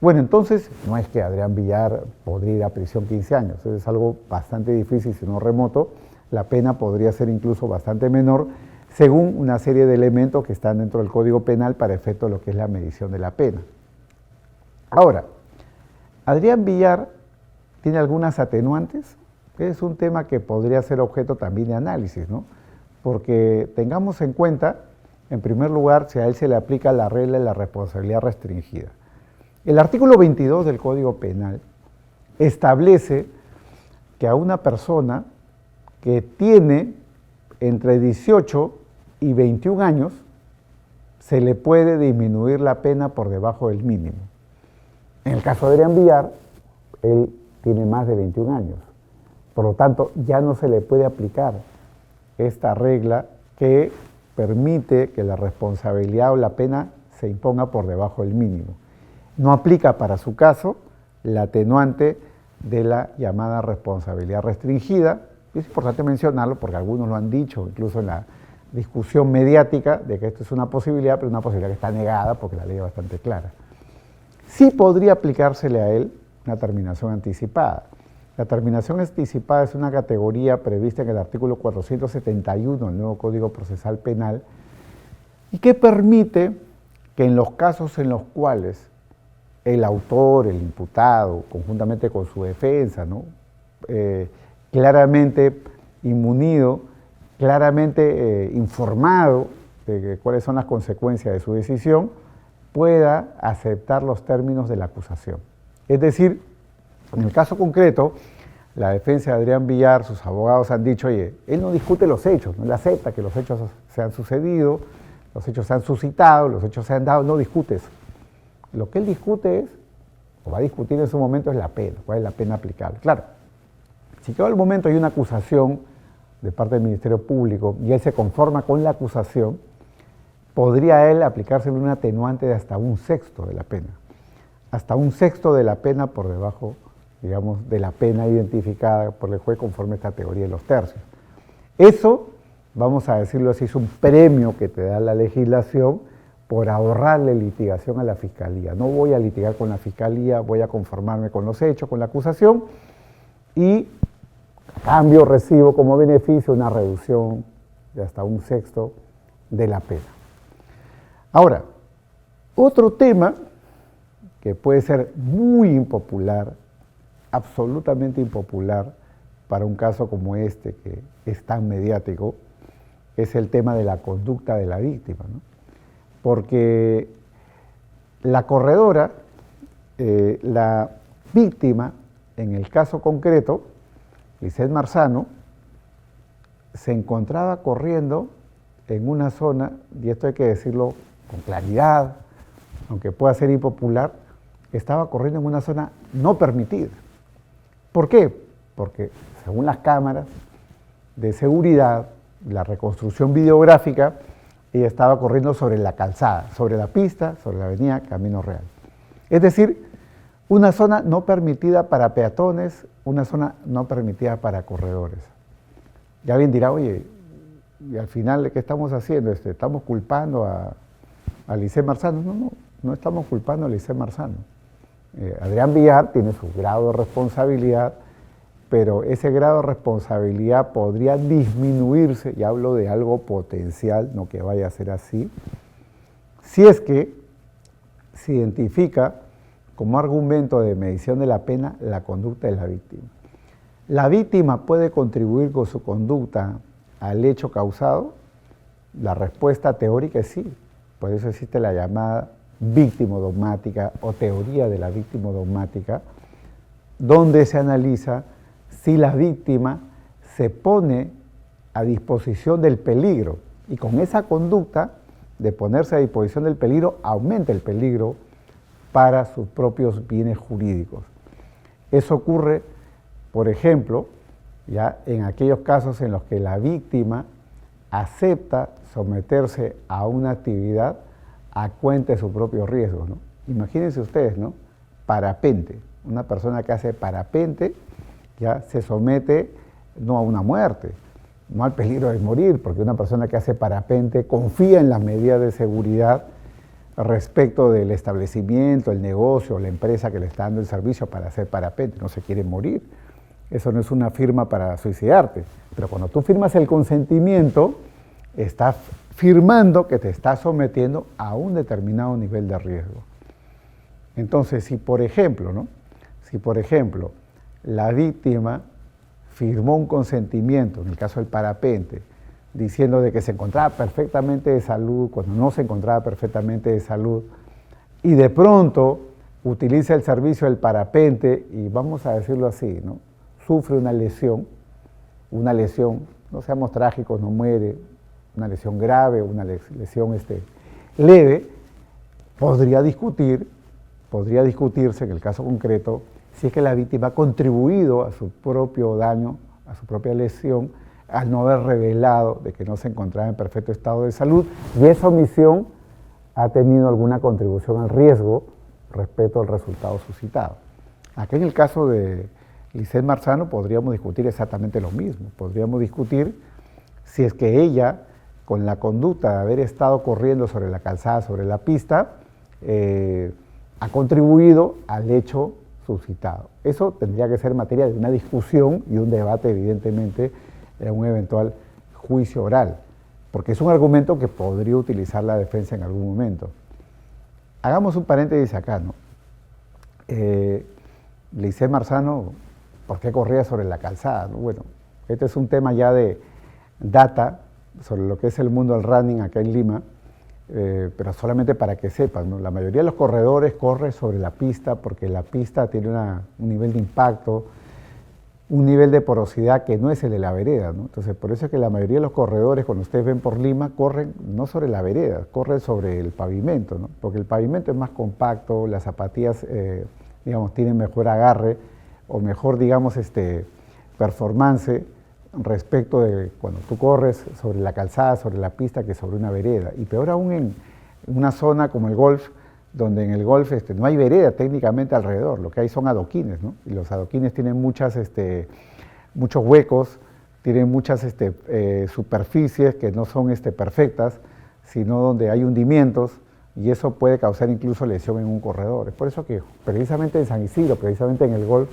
Bueno, entonces no es que Adrián Villar podría ir a prisión 15 años, eso es algo bastante difícil, si no remoto. La pena podría ser incluso bastante menor, según una serie de elementos que están dentro del Código Penal para efecto de lo que es la medición de la pena. Ahora, Adrián Villar tiene algunas atenuantes, Es un tema que podría ser objeto también de análisis, ¿no? Porque tengamos en cuenta, en primer lugar, si a él se le aplica la regla de la responsabilidad restringida. El artículo 22 del Código Penal establece que a una persona que tiene entre 18 y 21 años se le puede disminuir la pena por debajo del mínimo. En el caso de Adrián Villar, él tiene más de 21 años. Por lo tanto, ya no se le puede aplicar esta regla que permite que la responsabilidad o la pena se imponga por debajo del mínimo. No aplica para su caso la atenuante de la llamada responsabilidad restringida. Es importante mencionarlo porque algunos lo han dicho, incluso en la discusión mediática, de que esto es una posibilidad, pero una posibilidad que está negada porque la ley es bastante clara. Sí podría aplicársele a él una terminación anticipada. La terminación anticipada es una categoría prevista en el artículo 471 del nuevo Código Procesal Penal y que permite que en los casos en los cuales el autor, el imputado, conjuntamente con su defensa, ¿no? Claramente inmunido, claramente informado de cuáles son las consecuencias de su decisión, pueda aceptar los términos de la acusación. Es decir, en el caso concreto, la defensa de Adrián Villar, sus abogados han dicho, oye, él no discute los hechos, no le acepta que los hechos se han sucedido, los hechos se han suscitado, los hechos se han dado, no discute eso. Lo que él discute es, o va a discutir en su momento, es la pena, cuál es la pena aplicable. Claro, si en el momento hay una acusación de parte del Ministerio Público y él se conforma con la acusación, podría él aplicársele un atenuante de hasta 1/6 de la pena. Hasta 1/6 de la pena por debajo, digamos, de la pena identificada por el juez conforme a esta teoría de los tercios. Eso, vamos a decirlo así, es un premio que te da la legislación por ahorrarle litigación a la Fiscalía. No voy a litigar con la Fiscalía, voy a conformarme con los hechos, con la acusación, y a cambio recibo como beneficio una reducción de hasta 1/6 de la pena. Ahora, otro tema que puede ser muy impopular, absolutamente impopular para un caso como este que es tan mediático, es el tema de la conducta de la víctima, ¿no? Porque la corredora, la víctima, en el caso concreto, Lisset Marzano, se encontraba corriendo en una zona, y esto hay que decirlo con claridad, aunque pueda ser impopular, estaba corriendo en una zona no permitida. ¿Por qué? Porque según las cámaras de seguridad, la reconstrucción videográfica, ella estaba corriendo sobre la calzada, sobre la pista, sobre la avenida Camino Real. Es decir, una zona no permitida para peatones, una zona no permitida para corredores. Ya alguien dirá, oye, y al final, ¿qué estamos haciendo? ¿Estamos culpando a Lisset Marzano? No estamos culpando a Lisset Marzano. Adrián Villar tiene su grado de responsabilidad, pero ese grado de responsabilidad podría disminuirse, y hablo de algo potencial, no que vaya a ser así, si es que se identifica como argumento de medición de la pena la conducta de la víctima. ¿La víctima puede contribuir con su conducta al hecho causado? La respuesta teórica es sí, por eso existe la llamada victimodogmática o teoría de la victimodogmática, donde se analiza si la víctima se pone a disposición del peligro y con esa conducta de ponerse a disposición del peligro aumenta el peligro para sus propios bienes jurídicos. Eso ocurre, por ejemplo, ya en aquellos casos en los que la víctima acepta someterse a una actividad a cuenta de sus propios riesgos, ¿no? Imagínense ustedes, ¿no? Parapente, una persona que hace parapente ya se somete no a una muerte, no al peligro de morir, porque una persona que hace parapente confía en las medidas de seguridad respecto del establecimiento, el negocio, la empresa que le está dando el servicio para hacer parapente, no se quiere morir. Eso no es una firma para suicidarte, pero cuando tú firmas el consentimiento, estás firmando que te estás sometiendo a un determinado nivel de riesgo. Entonces, si por ejemplo, la víctima firmó un consentimiento, en el caso del parapente, diciendo de que se encontraba perfectamente de salud, cuando no se encontraba perfectamente de salud, y de pronto utiliza el servicio del parapente y, vamos a decirlo así, ¿no?, sufre una lesión, no seamos trágicos, no muere, una lesión grave, una lesión leve, podría discutirse en el caso concreto si es que la víctima ha contribuido a su propio daño, a su propia lesión, al no haber revelado de que no se encontraba en perfecto estado de salud, y esa omisión ha tenido alguna contribución al riesgo respecto al resultado suscitado. Aquí en el caso de Lisette Marzano podríamos discutir exactamente lo mismo. Podríamos discutir si es que ella, con la conducta de haber estado corriendo sobre la calzada, sobre la pista, ha contribuido al hecho suscitado. Eso tendría que ser materia de una discusión y un debate, evidentemente, en un eventual juicio oral, porque es un argumento que podría utilizar la defensa en algún momento. Hagamos un paréntesis acá, ¿no? Lisette Marzano, ¿por qué corría sobre la calzada?, ¿no? Bueno, este es un tema ya de data sobre lo que es el mundo del running acá en Lima, pero solamente para que sepan, ¿no? La mayoría de los corredores corren sobre la pista porque la pista tiene un nivel de impacto, un nivel de porosidad que no es el de la vereda, ¿no? Entonces, por eso es que la mayoría de los corredores, cuando ustedes ven por Lima, corren no sobre la vereda, corren sobre el pavimento, ¿no? Porque el pavimento es más compacto, las zapatillas, digamos, tienen mejor agarre o mejor, digamos, performance respecto de cuando tú corres sobre la calzada, sobre la pista, que sobre una vereda. Y peor aún en una zona como el golf, donde en el golf no hay vereda técnicamente alrededor, lo que hay son adoquines, ¿no? Y los adoquines tienen muchos huecos, tienen muchas superficies que no son perfectas, sino donde hay hundimientos, y eso puede causar incluso lesión en un corredor. Es por eso que precisamente en San Isidro, precisamente en el golf,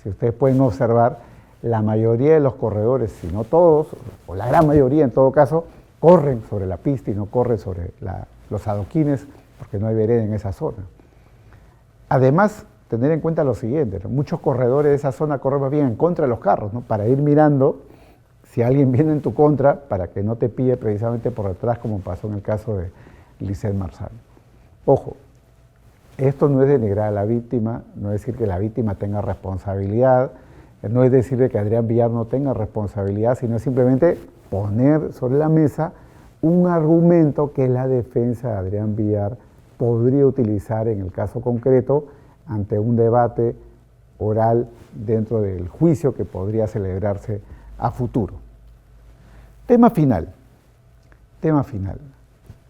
si ustedes pueden observar, la mayoría de los corredores, si no todos, o la gran mayoría en todo caso, corren sobre la pista y no corren sobre los adoquines, porque no hay vereda en esa zona. Además, tener en cuenta lo siguiente, ¿no? Muchos corredores de esa zona corren más bien en contra de los carros, ¿no?, para ir mirando si alguien viene en tu contra, para que no te pille precisamente por detrás, como pasó en el caso de Lisette Marzano. Ojo, esto no es denigrar a la víctima, no es decir que la víctima tenga responsabilidad, no es decir que Adrián Villar no tenga responsabilidad, sino simplemente poner sobre la mesa un argumento que la defensa de Adrián Villar podría utilizar en el caso concreto ante un debate oral dentro del juicio que podría celebrarse a futuro. Tema final.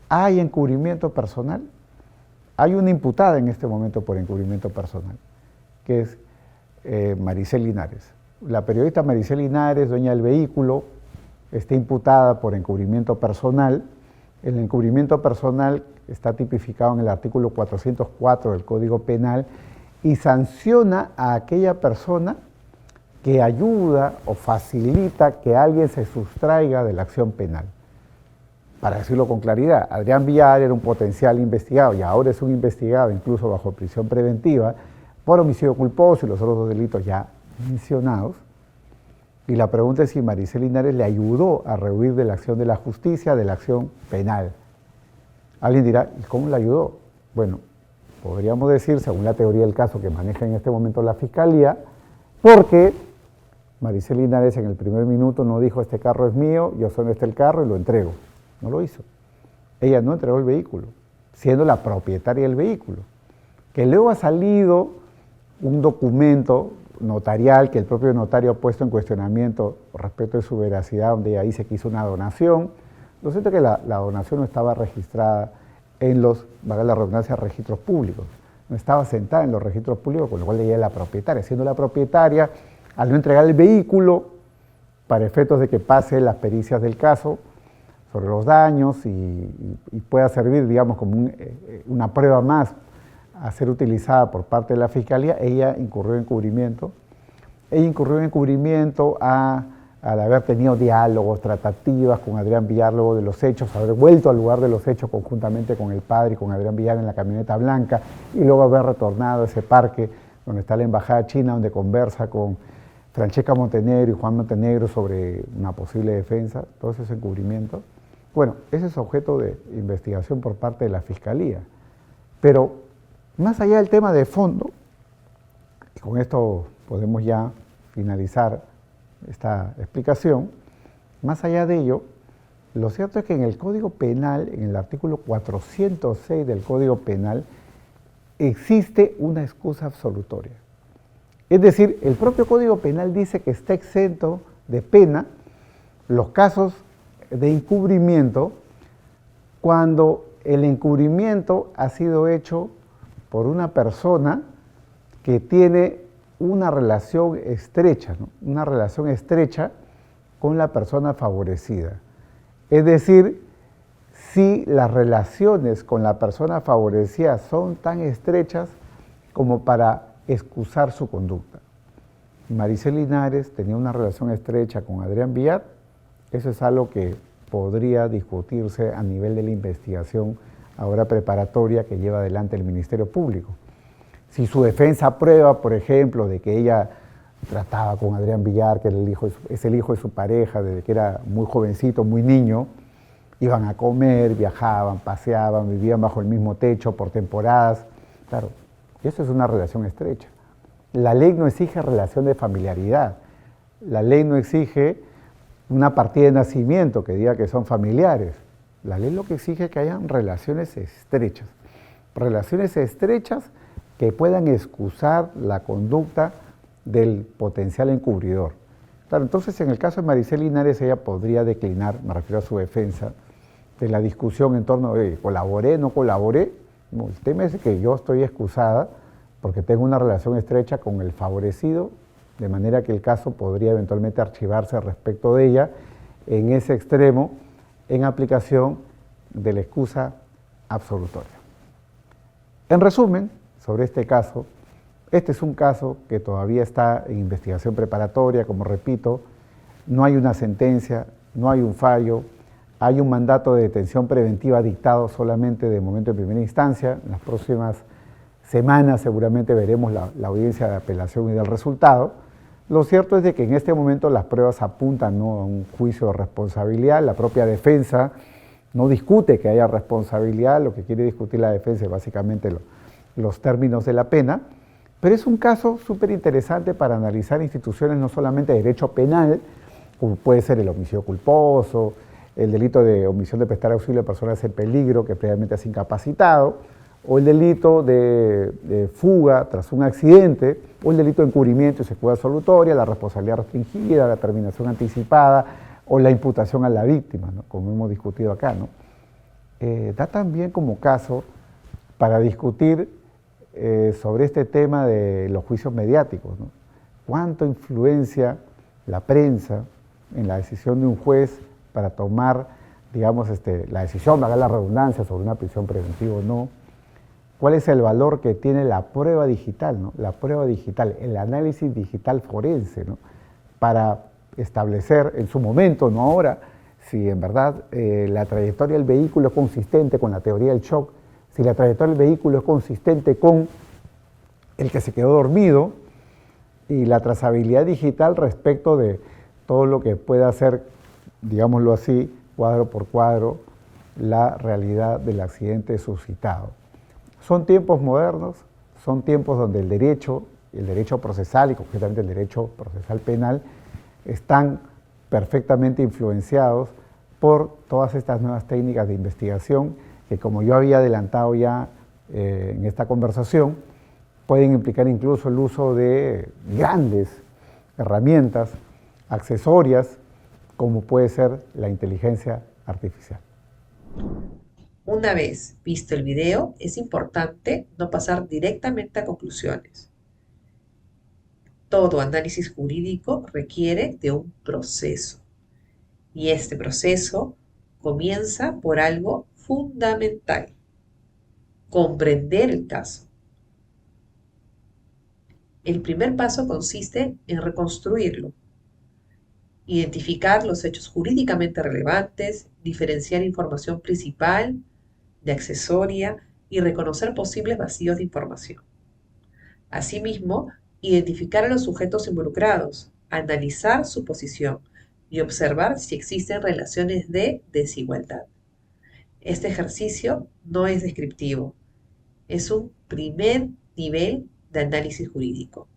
¿Hay encubrimiento personal? Hay una imputada en este momento por encubrimiento personal, que es Maricel Linares. La periodista Maricel Linares, dueña del vehículo, está imputada por encubrimiento personal. El encubrimiento personal está tipificado en el artículo 404 del Código Penal y sanciona a aquella persona que ayuda o facilita que alguien se sustraiga de la acción penal. Para decirlo con claridad, Adrián Villar era un potencial investigado y ahora es un investigado incluso bajo prisión preventiva por homicidio culposo y los otros dos delitos ya mencionados. Y la pregunta es si Maricel Linares le ayudó a rehuir de la acción de la justicia, de la acción penal. Alguien dirá, ¿y cómo le ayudó? Bueno, podríamos decir, según la teoría del caso que maneja en este momento la Fiscalía, porque Maricel Linares en el primer minuto no dijo, este carro es mío, yo soy el carro y lo entrego. No lo hizo. Ella no entregó el vehículo, siendo la propietaria del vehículo. Que luego ha salido un documento notarial que el propio notario ha puesto en cuestionamiento respecto de su veracidad, donde ella dice que hizo una donación. Lo cierto es que la donación no estaba registrada en los, valga la redundancia, registros públicos. No estaba sentada en los registros públicos, con lo cual ella es la propietaria. Siendo la propietaria, al no entregar el vehículo, para efectos de que pase las pericias del caso sobre los daños y pueda servir, digamos, como una prueba más a ser utilizada por parte de la Fiscalía, ella incurrió en encubrimiento. Ella incurrió en encubrimiento al haber tenido diálogos, tratativas con Adrián Villar luego de los hechos, haber vuelto al lugar de los hechos conjuntamente con el padre y con Adrián Villar en la camioneta blanca y luego haber retornado a ese parque donde está la Embajada China, donde conversa con Francesca Montenegro y Juan Montenegro sobre una posible defensa, todos esos encubrimientos. Bueno, ese es objeto de investigación por parte de la Fiscalía. Pero más allá del tema de fondo, y con esto podemos ya finalizar esta explicación, más allá de ello, lo cierto es que en el Código Penal, en el artículo 406 del Código Penal, existe una excusa absolutoria. Es decir, el propio Código Penal dice que está exento de pena los casos de encubrimiento cuando el encubrimiento ha sido hecho por una persona que tiene una relación estrecha, ¿no? Una relación estrecha con la persona favorecida. Es decir, si las relaciones con la persona favorecida son tan estrechas como para excusar su conducta. Maricel Linares tenía una relación estrecha con Adrián Villar, eso es algo que podría discutirse a nivel de la investigación ahora preparatoria que lleva adelante el Ministerio Público. Si su defensa prueba, por ejemplo, de que ella trataba con Adrián Villar, que es el hijo de su pareja desde que era muy jovencito, muy niño, iban a comer, viajaban, paseaban, vivían bajo el mismo techo por temporadas. Claro, eso es una relación estrecha. La ley no exige relación de familiaridad. La ley no exige una partida de nacimiento que diga que son familiares. La ley lo que exige es que hayan relaciones estrechas. Relaciones estrechas que puedan excusar la conducta del potencial encubridor. Claro, entonces en el caso de Maricel Linares ella podría declinar, me refiero a su defensa, de la discusión en torno de colaboré, no colaboré. No, el tema es que yo estoy excusada porque tengo una relación estrecha con el favorecido, de manera que el caso podría eventualmente archivarse respecto de ella en ese extremo en aplicación de la excusa absolutoria. En resumen, sobre este caso, este es un caso que todavía está en investigación preparatoria, como repito, no hay una sentencia, no hay un fallo, hay un mandato de detención preventiva dictado solamente de momento en primera instancia. En las próximas semanas seguramente veremos la audiencia de apelación y del resultado. Lo cierto es de que en este momento las pruebas apuntan, ¿no?, a un juicio de responsabilidad. La propia defensa no discute que haya responsabilidad, lo que quiere discutir la defensa es básicamente los términos de la pena, pero es un caso súper interesante para analizar instituciones no solamente de derecho penal, como puede ser el homicidio culposo, el delito de omisión de prestar auxilio a personas en peligro que previamente has incapacitado, o el delito de fuga tras un accidente, o el delito de encubrimiento y secuela absolutoria, la responsabilidad restringida, la terminación anticipada, o la imputación a la víctima, ¿no?, como hemos discutido acá, ¿no? Da también como caso para discutir sobre este tema de los juicios mediáticos, ¿no? ¿Cuánto influencia la prensa en la decisión de un juez para tomar, digamos, la decisión, haga la redundancia, sobre una prisión preventiva o no? ¿Cuál es el valor que tiene la prueba digital, ¿no? La prueba digital, el análisis digital forense, ¿no?, para establecer en su momento, no ahora, si en verdad la trayectoria del vehículo es consistente con la teoría del shock, si la trayectoria del vehículo es consistente con el que se quedó dormido, y la trazabilidad digital respecto de todo lo que pueda ser, digámoslo así, cuadro por cuadro, la realidad del accidente suscitado. Son tiempos modernos, son tiempos donde el derecho procesal y concretamente el derecho procesal penal están perfectamente influenciados por todas estas nuevas técnicas de investigación que, como yo había adelantado ya en esta conversación, pueden implicar incluso el uso de grandes herramientas accesorias como puede ser la inteligencia artificial. Una vez visto el video, es importante no pasar directamente a conclusiones. Todo análisis jurídico requiere de un proceso, y este proceso comienza por algo fundamental: comprender el caso. El primer paso consiste en reconstruirlo, identificar los hechos jurídicamente relevantes, diferenciar información principal de accesoria y reconocer posibles vacíos de información. Asimismo, identificar a los sujetos involucrados, analizar su posición y observar si existen relaciones de desigualdad. Este ejercicio no es descriptivo, es un primer nivel de análisis jurídico.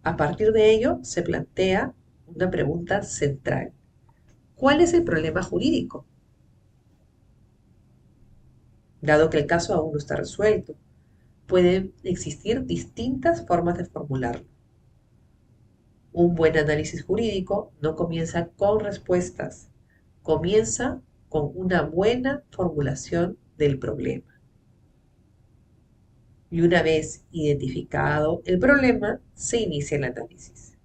A partir de ello, se plantea una pregunta central. ¿Cuál es el problema jurídico? Dado que el caso aún no está resuelto, pueden existir distintas formas de formularlo. Un buen análisis jurídico no comienza con respuestas, comienza con una buena formulación del problema. Y una vez identificado el problema, se inicia el análisis.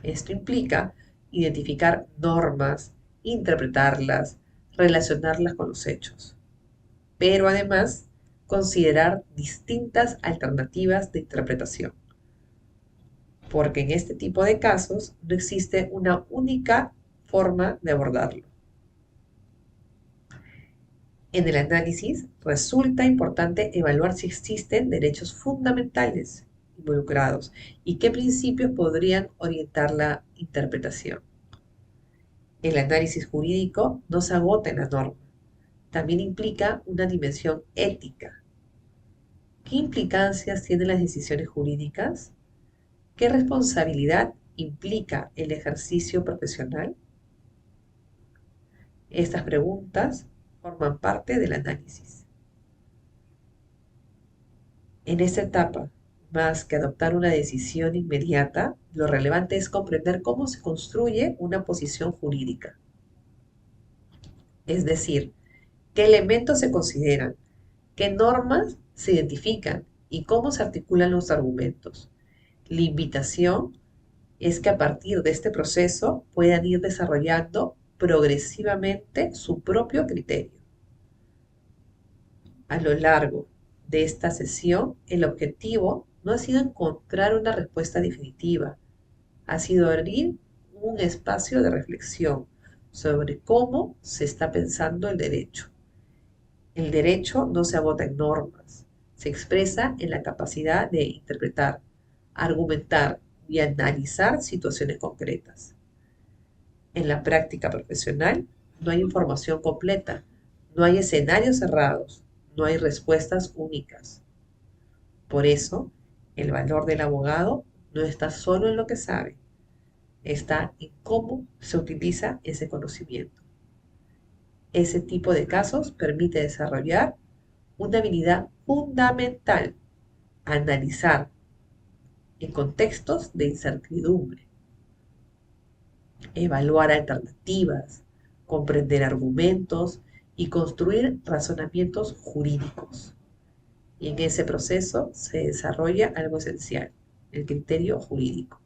Esto implica identificar normas, interpretarlas, relacionarlas con los hechos, pero además considerar distintas alternativas de interpretación, porque en este tipo de casos no existe una única forma de abordarlo. En el análisis resulta importante evaluar si existen derechos fundamentales involucrados y qué principios podrían orientar la interpretación. El análisis jurídico no se agota en la norma, también implica una dimensión ética. ¿Qué implicancias tienen las decisiones jurídicas? ¿Qué responsabilidad implica el ejercicio profesional? Estas preguntas forman parte del análisis. En esta etapa, más que adoptar una decisión inmediata, lo relevante es comprender cómo se construye una posición jurídica. Es decir, qué elementos se consideran, qué normas se identifican y cómo se articulan los argumentos. La invitación es que a partir de este proceso puedan ir desarrollando progresivamente su propio criterio. A lo largo de esta sesión, el objetivo no ha sido encontrar una respuesta definitiva, ha sido abrir un espacio de reflexión sobre cómo se está pensando el derecho. El derecho no se agota en normas, se expresa en la capacidad de interpretar, argumentar y analizar situaciones concretas. En la práctica profesional no hay información completa, no hay escenarios cerrados, no hay respuestas únicas. Por eso, el valor del abogado no está solo en lo que sabe, está en cómo se utiliza ese conocimiento. Ese tipo de casos permite desarrollar una habilidad fundamental: analizar en contextos de incertidumbre, evaluar alternativas, comprender argumentos y construir razonamientos jurídicos. Y en ese proceso se desarrolla algo esencial: el criterio jurídico.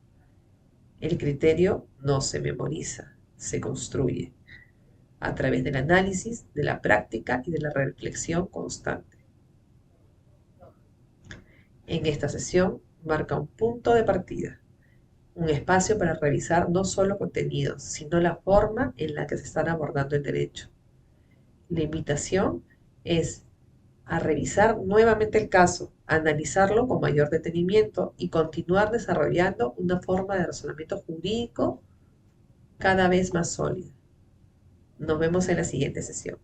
El criterio no se memoriza, se construye a través del análisis, de la práctica y de la reflexión constante. En esta sesión marca un punto de partida, un espacio para revisar no solo contenidos, sino la forma en la que se están abordando el derecho. La invitación es a revisar nuevamente el caso, a analizarlo con mayor detenimiento y continuar desarrollando una forma de razonamiento jurídico cada vez más sólida. Nos vemos en la siguiente sesión.